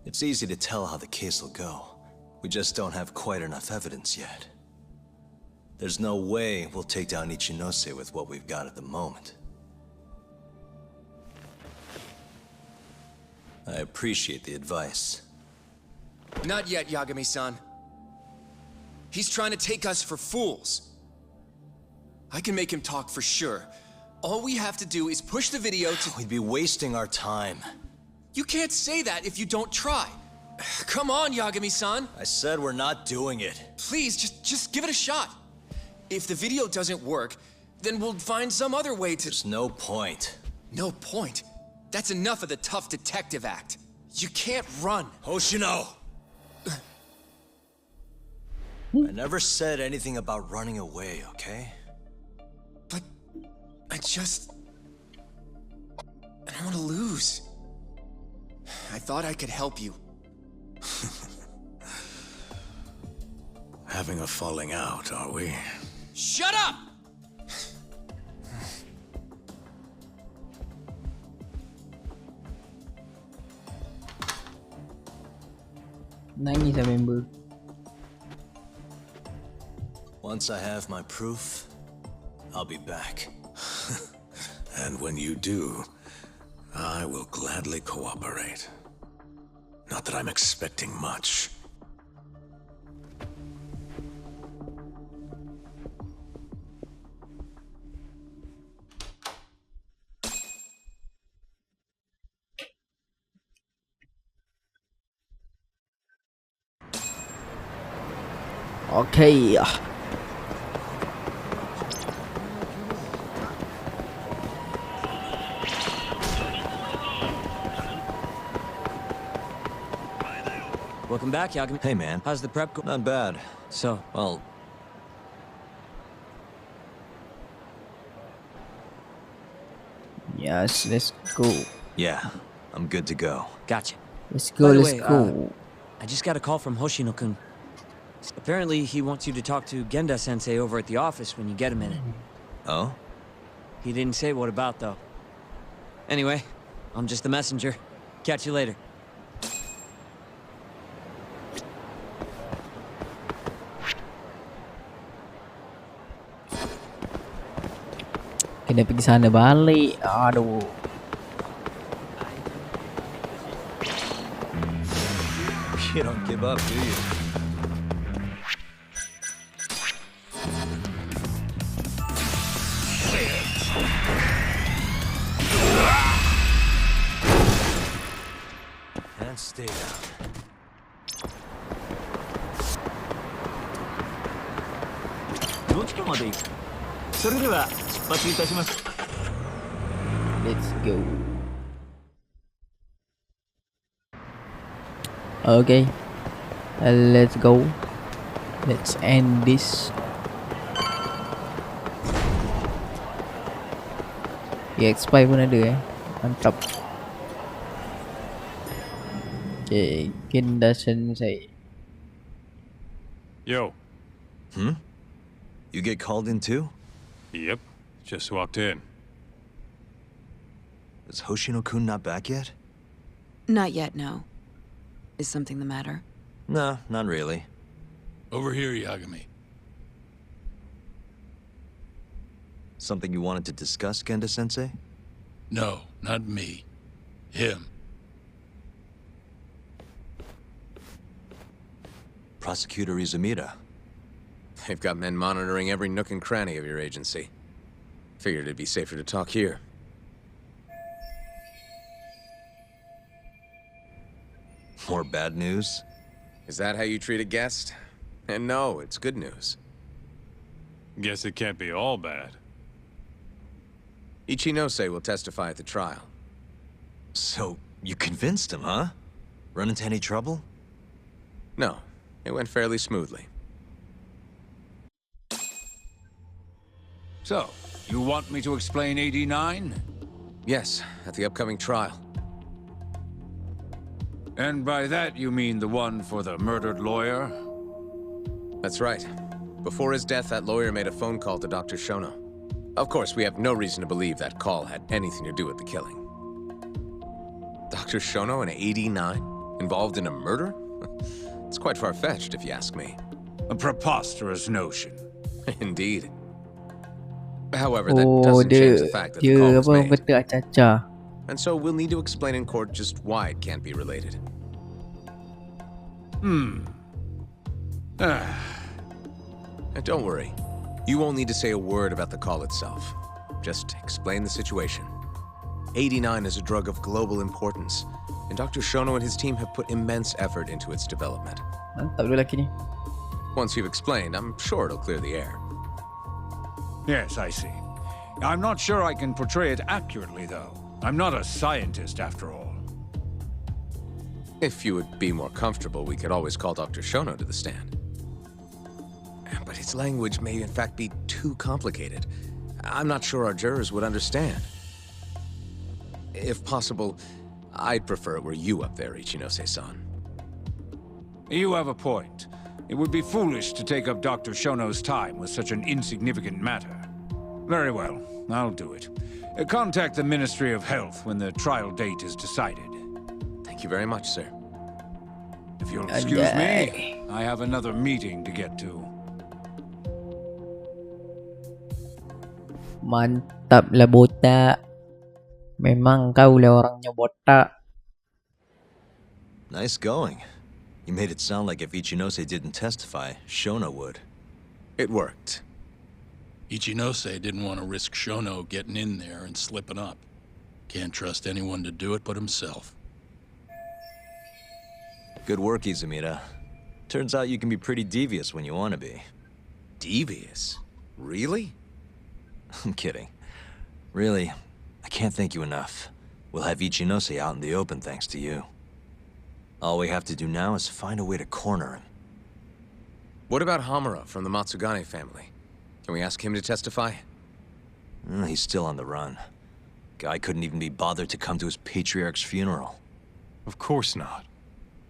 It's easy to tell how the case will go. We just don't have quite enough evidence yet. There's no way we'll take down Ichinose with what we've got at the moment. I appreciate the advice. Not yet, Yagami-san. He's trying to take us for fools. I can make him talk for sure. All we have to do is push the video to... We'd be wasting our time. You can't say that if you don't try. Come on, Yagami-san. I said we're not doing it. Please, just give it a shot. If the video doesn't work, then we'll find some other way to... There's no point. No point? That's enough of the tough detective act. You can't run. Hoshino! I never said anything about running away, okay? But I don't want to lose. I thought I could help you. Having a falling out, are we? Shut up! Nangis lah member. Once I have my proof, I'll be back. And when you do, I will gladly cooperate. Not that I'm expecting much. Okay. Welcome back, Yagami. Hey, man. How's the prep going? Not bad. So, Well... Yes, let's go. Yeah, I'm good to go. gotcha. Let's go, By the let's way, go. I just got a call from Hoshino-kun. Apparently, he wants you to talk to Genda-sensei over at the office when you get a minute. Oh? He didn't say what about, though. Anyway, I'm just the messenger. Catch you later. Kena pergi sana balik. Aduh. You don't give up, do you? And stay down. Let's go. Okay. Let's go. Let's end this. EXP pun ada Mantap. Okay, Genda-sensei. Yo. You get called in too? Yep. Just walked in. Is Hoshino-kun not back yet? Not yet, no. Is something the matter? No, not really. Over here, Yagami. Something you wanted to discuss, Genda-sensei? No, not me. Him. Prosecutor Izumida. They've got men monitoring every nook and cranny of your agency. Figured it'd be safer to talk here. More bad news? Is that how you treat a guest? And no, it's good news. Guess it can't be all bad. Ichinose will testify at the trial. So, you convinced him, huh? Run into any trouble? No, it went fairly smoothly. So, you want me to explain 89? Yes, at the upcoming trial. And by that you mean the one for the murdered lawyer? That's right. Before his death, that lawyer made a phone call to Dr. Shono. Of course, we have no reason to believe that call had anything to do with the killing. Dr. Shono in 89? Involved in a murder? It's quite far-fetched, if you ask me. A preposterous notion. Indeed. However, that doesn't change the fact that the call was made. Betul acah-acah. And so we'll need to explain in court just why it can't be related. And don't worry. You won't need to say a word about the call itself. Just explain the situation. 89 is a drug of global importance, and Dr. Shono and his team have put immense effort into its development. Mantap dulu lelaki ni. Once you've explained, I'm sure it'll clear the air. Yes, I see. I'm not sure I can portray it accurately, though. I'm not a scientist, after all. If you would be more comfortable, we could always call Dr. Shono to the stand. But his language may in fact be too complicated. I'm not sure our jurors would understand. If possible, I'd prefer it were you up there, Ichinose-san. You have a point. It would be foolish to take up Dr. Shono's time with such an insignificant matter. Very well, I'll do it. Contact the Ministry of Health when the trial date is decided. Thank you very much, sir. If you'll excuse me, I have another meeting to get to. Mantap lah botak. Memang kau lah orangnya botak. Nice going. You made it sound like if Ichinose didn't testify, Shono would. It worked. Ichinose didn't want to risk Shono getting in there and slipping up. Can't trust anyone to do it but himself. Good work, Izumida. Turns out you can be pretty devious when you want to be. Devious? Really? I'm kidding. Really, I can't thank you enough. We'll have Ichinose out in the open thanks to you. All we have to do now is find a way to corner him. What about Hamura from the Matsugane family? Can we ask him to testify? He's still on the run. Guy couldn't even be bothered to come to his patriarch's funeral. Of course not.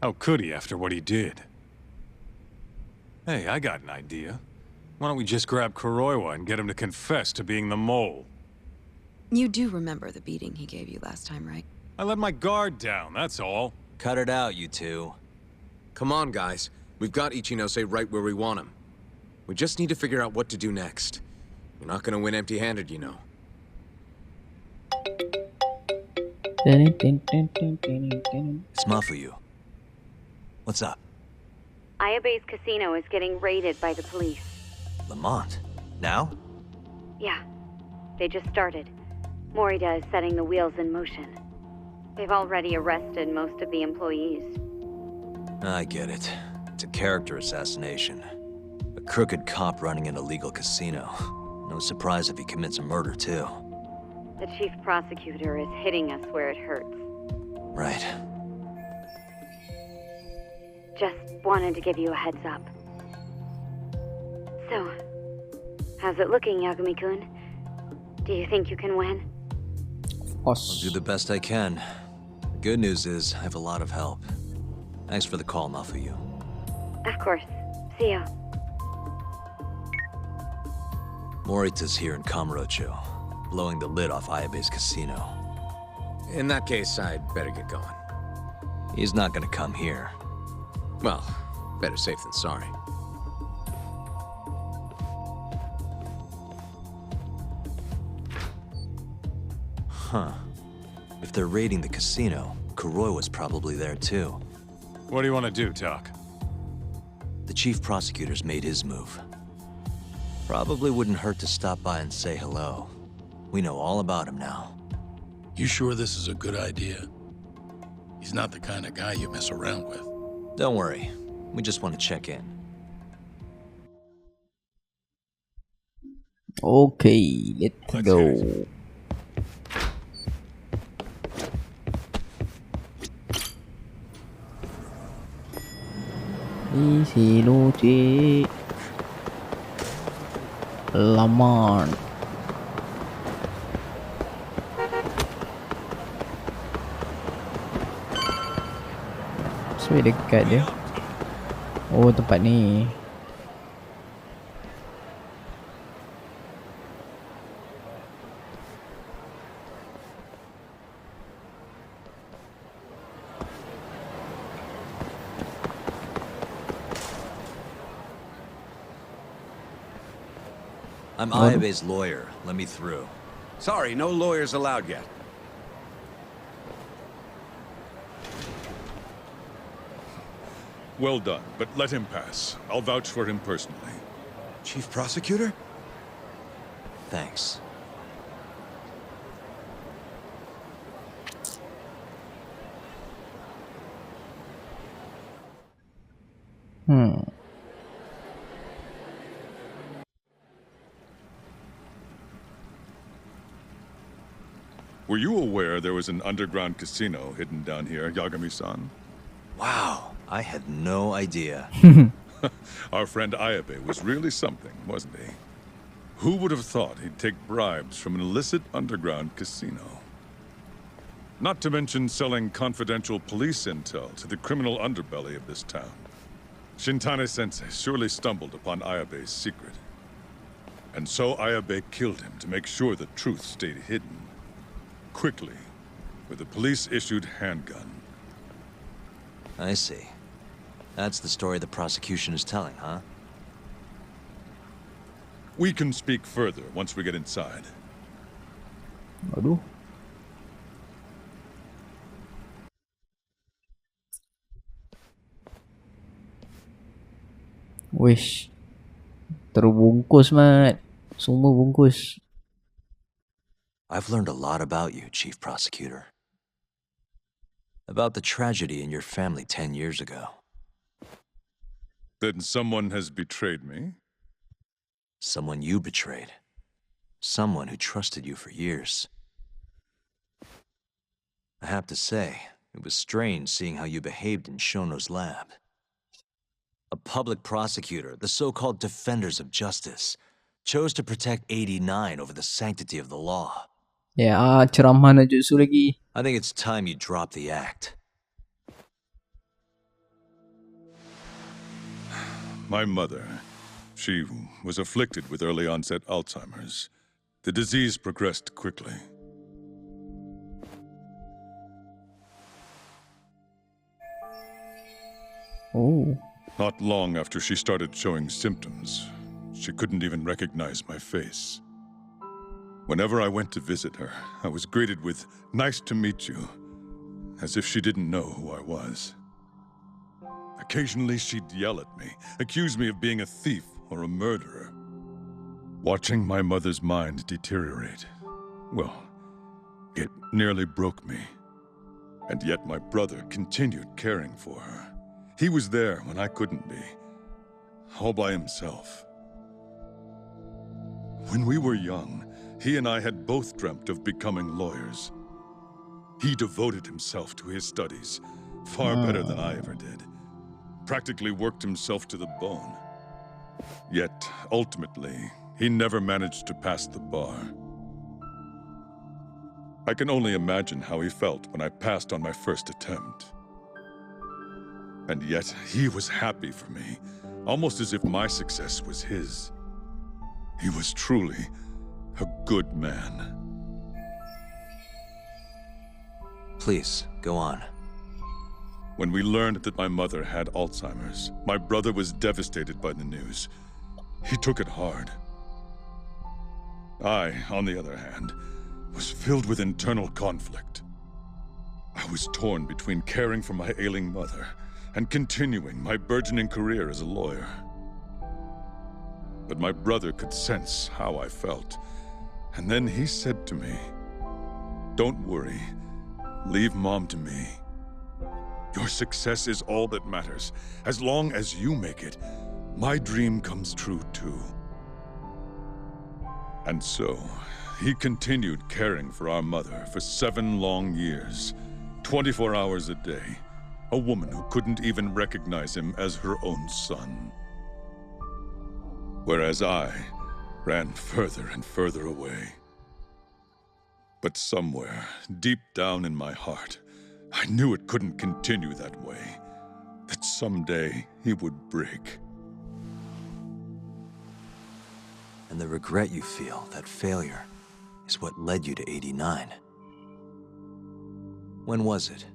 How could he after what he did? Hey, I got an idea. Why don't we just grab Kuroiwa and get him to confess to being the mole? You do remember the beating he gave you last time, right? I let my guard down, that's all. Cut it out, you two. Come on, guys. We've got Ichinose right where we want him. We just need to figure out what to do next. You're not gonna win empty-handed, you know. It's Mafuyu. What's up? Ayabe's casino is getting raided by the police. Lamont? Now? Yeah. They just started. Morida is setting the wheels in motion. They've already arrested most of the employees. I get it. It's a character assassination. A crooked cop running an illegal casino. No surprise if he commits a murder, too. The chief prosecutor is hitting us where it hurts. Right. Just wanted to give you a heads up. So, how's it looking, Yagami-kun? Do you think you can win? I'll do the best I can. The good news is, I have a lot of help. Thanks for the call, Mafuyu. Of course. See ya. Morita's here in Kamurocho, blowing the lid off Ayabe's casino. In that case, I'd better get going. He's not gonna come here. Well, better safe than sorry. Huh. If they're raiding the casino, Kuroi was probably there too. What do you want to do, Tak? The chief prosecutor's made his move. Probably wouldn't hurt to stop by and say hello. We know all about him now. You sure this is a good idea? He's not the kind of guy you mess around with. Don't worry. We just want to check in. Okay, let's go. Isi lucu. Selamat. So dekat dia. Oh, tempat ni. I'm Ayabe's lawyer. Let me through. Sorry, no lawyers allowed yet. Well done, but let him pass. I'll vouch for him personally. Chief Prosecutor? Thanks. Were you aware there was an underground casino hidden down here, Yagami-san? Wow, I had no idea. Our friend Ayabe was really something, wasn't he? Who would have thought he'd take bribes from an illicit underground casino? Not to mention selling confidential police intel to the criminal underbelly of this town. Shintane-sensei surely stumbled upon Ayabe's secret. And so Ayabe killed him to make sure the truth stayed hidden. Quickly, with a police-issued handgun. I see. That's the story the prosecution is telling, huh? We can speak further once we get inside. Aduh. Wish. Terbungkus, Mat. Semua bungkus. I've learned a lot about you, Chief Prosecutor. About the tragedy in your family 10 years ago. Then someone has betrayed me? Someone you betrayed. Someone who trusted you for years. I have to say, it was strange seeing how you behaved in Shono's lab. A public prosecutor, the so-called defenders of justice, chose to protect 89 over the sanctity of the law. Ya, ceramah nak jutsu lagi. I think it's time you drop the act. My mother, she was afflicted with early onset Alzheimer's. The disease progressed quickly. Oh. Not long after she started showing symptoms, she couldn't even recognize my face. Whenever I went to visit her, I was greeted with, "Nice to meet you," as if she didn't know who I was. Occasionally, she'd yell at me, accuse me of being a thief or a murderer. Watching my mother's mind deteriorate, well, it nearly broke me. And yet my brother continued caring for her. He was there when I couldn't be, all by himself. When we were young, he and I had both dreamt of becoming lawyers. He devoted himself to his studies, far better than I ever did. Practically worked himself to the bone. Yet, ultimately, he never managed to pass the bar. I can only imagine how he felt when I passed on my first attempt. And yet, he was happy for me, almost as if my success was his. He was truly a good man. Please, go on. When we learned that my mother had Alzheimer's, my brother was devastated by the news. He took it hard. I, on the other hand, was filled with internal conflict. I was torn between caring for my ailing mother and continuing my burgeoning career as a lawyer. But my brother could sense how I felt, and then he said to me, "Don't worry, leave Mom to me. Your success is all that matters. As long as you make it, my dream comes true too." And so, he continued caring for our mother for 7 long years, 24 hours a day, a woman who couldn't even recognize him as her own son. Whereas I ran further and further away. But somewhere, deep down in my heart, I knew it couldn't continue that way, that someday he would break. And the regret you feel, that failure, is what led you to 89. When was it?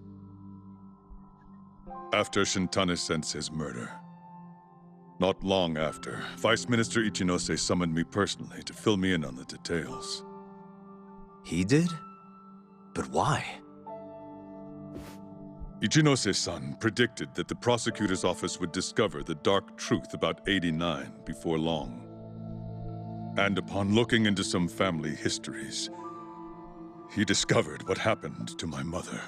After Shintane-sensei's murder. Not long after, Vice Minister Ichinose summoned me personally to fill me in on the details. He did? But why? Ichinose-san predicted that the prosecutor's office would discover the dark truth about 89 before long. And upon looking into some family histories, he discovered what happened to my mother.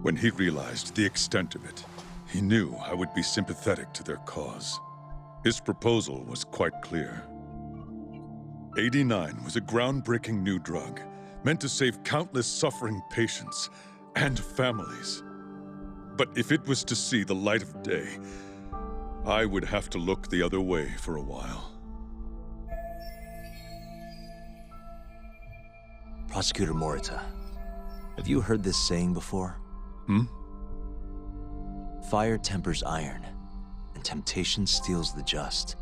When he realized the extent of it, he knew I would be sympathetic to their cause. His proposal was quite clear. 89 was a groundbreaking new drug meant to save countless suffering patients and families. But if it was to see the light of day, I would have to look the other way for a while. Prosecutor Morita, have you heard this saying before? Fire tempers iron, and temptation steals the just.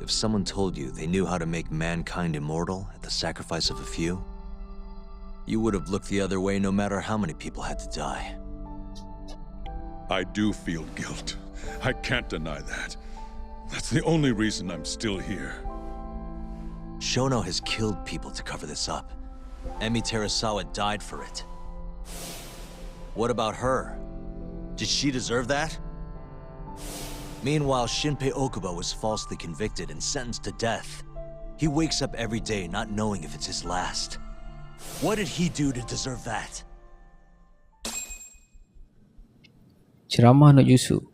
If someone told you they knew how to make mankind immortal at the sacrifice of a few, you would have looked the other way no matter how many people had to die. I do feel guilt. I can't deny that. That's the only reason I'm still here. Shono has killed people to cover this up. Emi Terasawa died for it. What about her? Did she deserve that? Meanwhile, Shinpei Okubo was falsely convicted and sentenced to death. He wakes up every day not knowing if it's his last. What did he do to deserve that? Ceramah nak Yusu.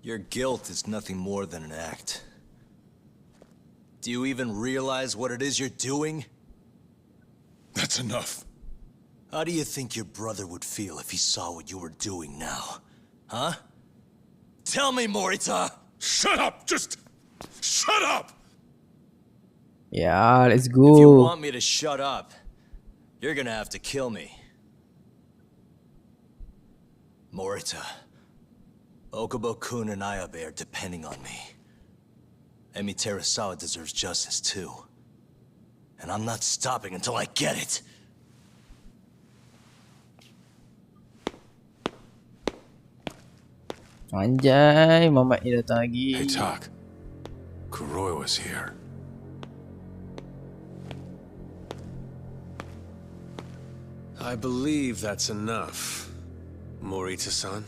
Your guilt is nothing more than an act. Do you even realize what it is you're doing? That's enough. How do you think your brother would feel if he saw what you were doing now? Huh? Tell me, Morita! Shut up! Just shut up! Yeah, let's If you go. want me to shut up, you're gonna have to kill me. Morita, Okubo-kun and Ayabe are depending on me. Emi Terasawa deserves justice too. And I'm not stopping until I get it. Anjay, mamat ni datang lagi. Hey, Tak. Kuroi was here. I believe that's enough, Morita-san.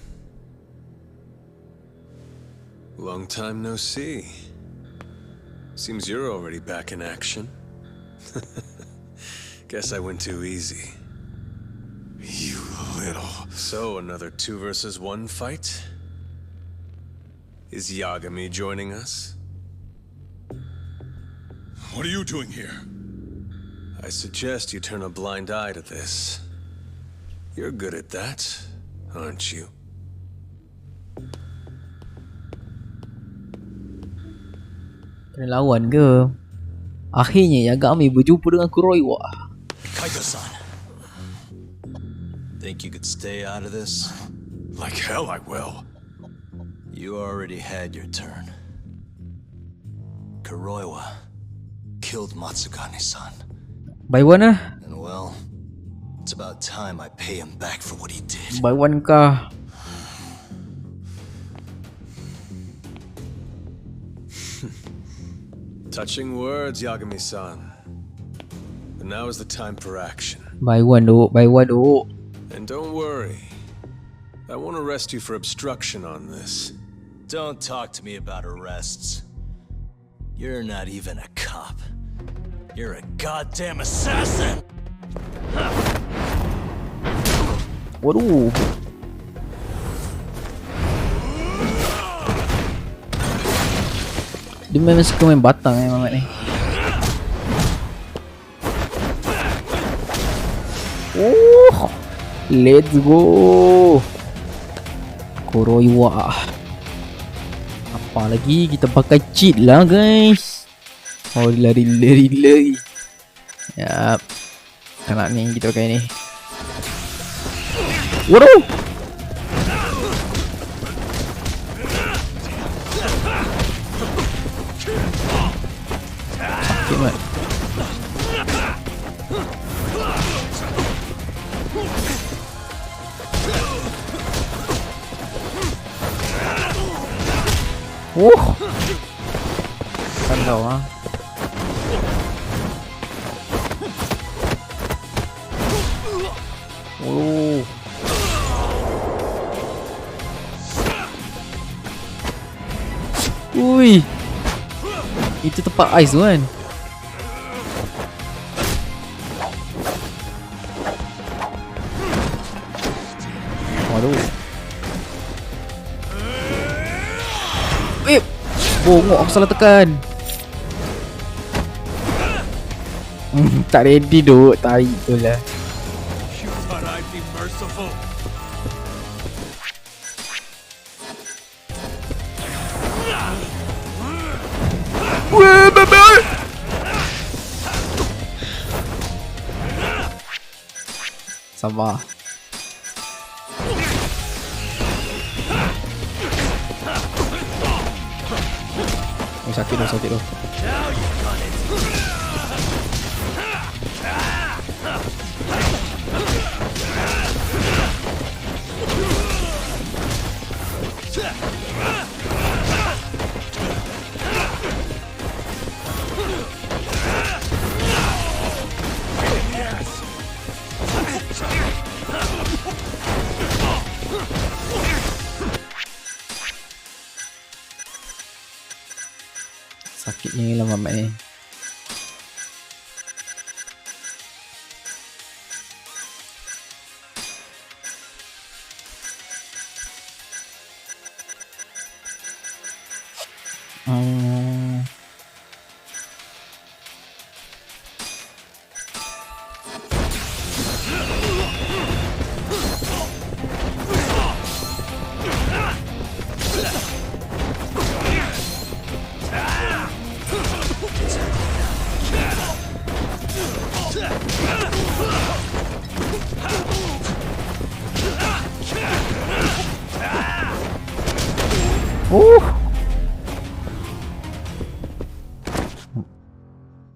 Long time no see. Seems you're already back in action. Guess I went too easy. You little... So, another 2 versus 1 fight? Is Yagami joining us? What are you doing here? I suggest you turn a blind eye to this. You're good at that, aren't you? Kena lawan ke? Akhirnya Yagami berjumpa dengan Kuroiwa. Kaito-san, think you could stay out of this? Like hell I will. You already had your turn. Kuroiwa killed Matsugane-san. By one lah. And well, it's about time I pay him back for what he did. By one kah? Touching words, Yagami-san. But now is the time for action. By one duk, by one duk. And don't worry. I won't arrest you for obstruction on this. Don't talk to me about arrests. You're not even a cop. You're a goddamn assassin! Waduh. Dia memang suka main batang Mamat ni. Oh, let's go. Kuroiwa. Apa lagi, kita pakai cheat lah guys. Oh, lari. Yap. Kalau ni kita pakai ni. Waduh. Sakit mat. Kan kau ah. Oh. Ui. Itu tempat ais tu kan. Waduh. Bongok aku salah tekan. Tak ready duk, tarik tu lah. You thought I'd be merciful? Weh, baby! Sabar. Oh, sakit tu. Sakitnya ni lah mamat ni.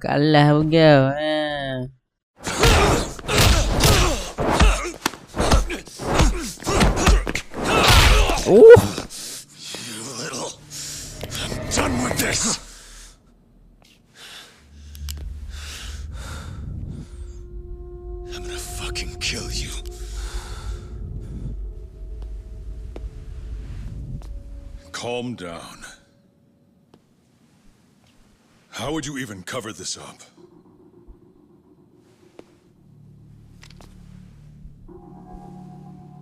Kalah pun kau. You little... I'm done with this! I'm gonna fucking kill you. Calm down. How would you even cover this up?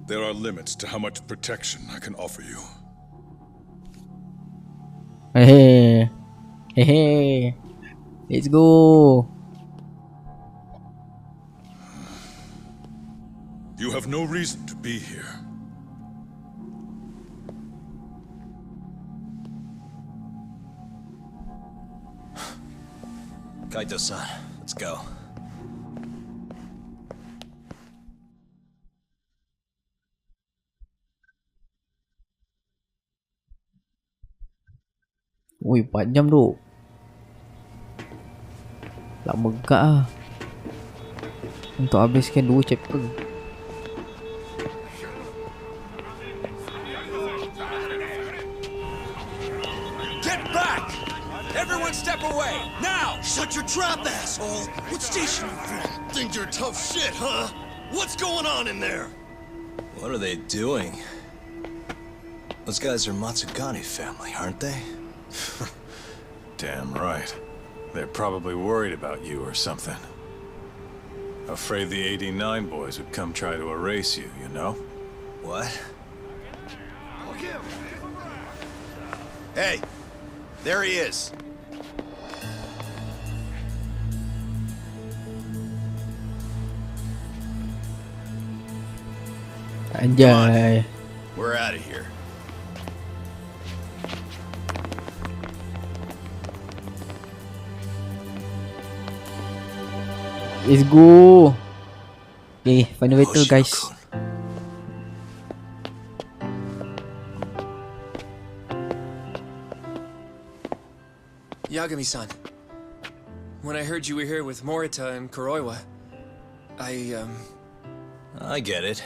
There are limits to how much protection I can offer you. Hey. Let's go. You have no reason to be here. Kaito-san, let's go. Ui, 4 jam tu. Lama gak lah. Untuk habiskan 2 chapter. Get back! Everyone step away, now! Shut your trap, asshole! What station you from? Think you're tough shit, huh? What's going on in there? What are they doing? Those guys are Matsugane family, aren't they? Damn right. They're probably worried about you or something. Afraid the 89 boys would come try to erase you, you know? What? Hey, there he is. Anjay. We're out of here. Let's go. Okay, final battle guys. Yagami-san, when I heard you were here with Morita and Kuroiwa, I get it.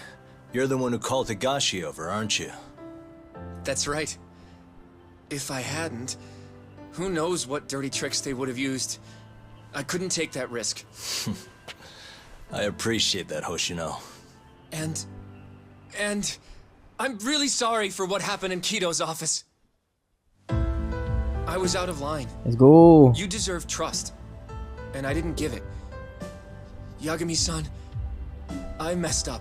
You're the one who called Higashi over, aren't you? That's right. If I hadn't, who knows what dirty tricks they would have used. I couldn't take that risk. I appreciate that, Hoshino. And I'm really sorry for what happened in Kito's office. I was out of line. Let's go. You deserve trust, and I didn't give it. Yagami-san, I messed up.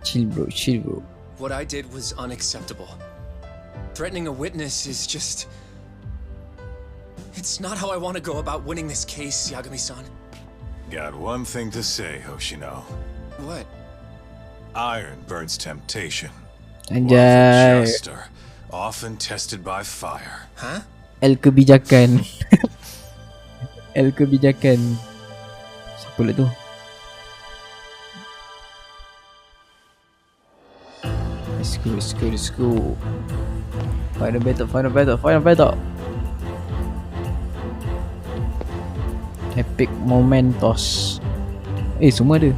Chill bro, chill bro. What I did was unacceptable. Threatening a witness is just... It's not how I want to go about winning this case, Yagami-san. Got one thing to say, Hoshino. What? Iron burns temptation. Anjay. Juster, often tested by fire. Huh? L kebijakan. L kebijakan. Siapa pula tu? Let's go. Final battle. Epic Momentos. Semua ada.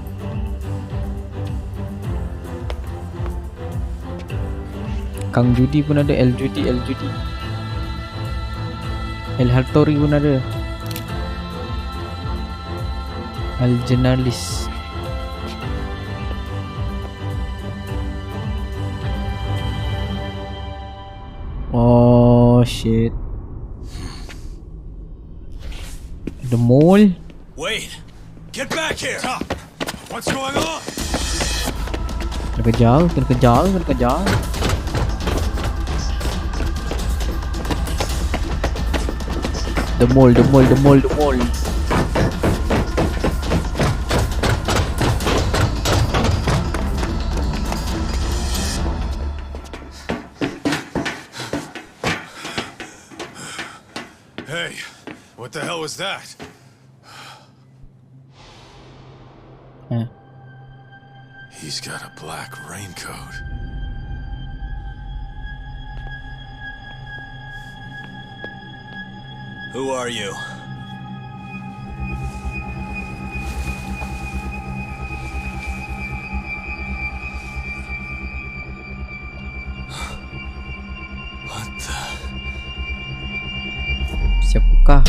Kang Judi pun ada. L Judi. El Hattori pun ada. Al Jurnalis. Oh shit. The mole? Wait! Get back here! What's going on? Kena kejar. The mole. Hey, what the hell was that? He's got a black raincoat. Who are you? Siapakah?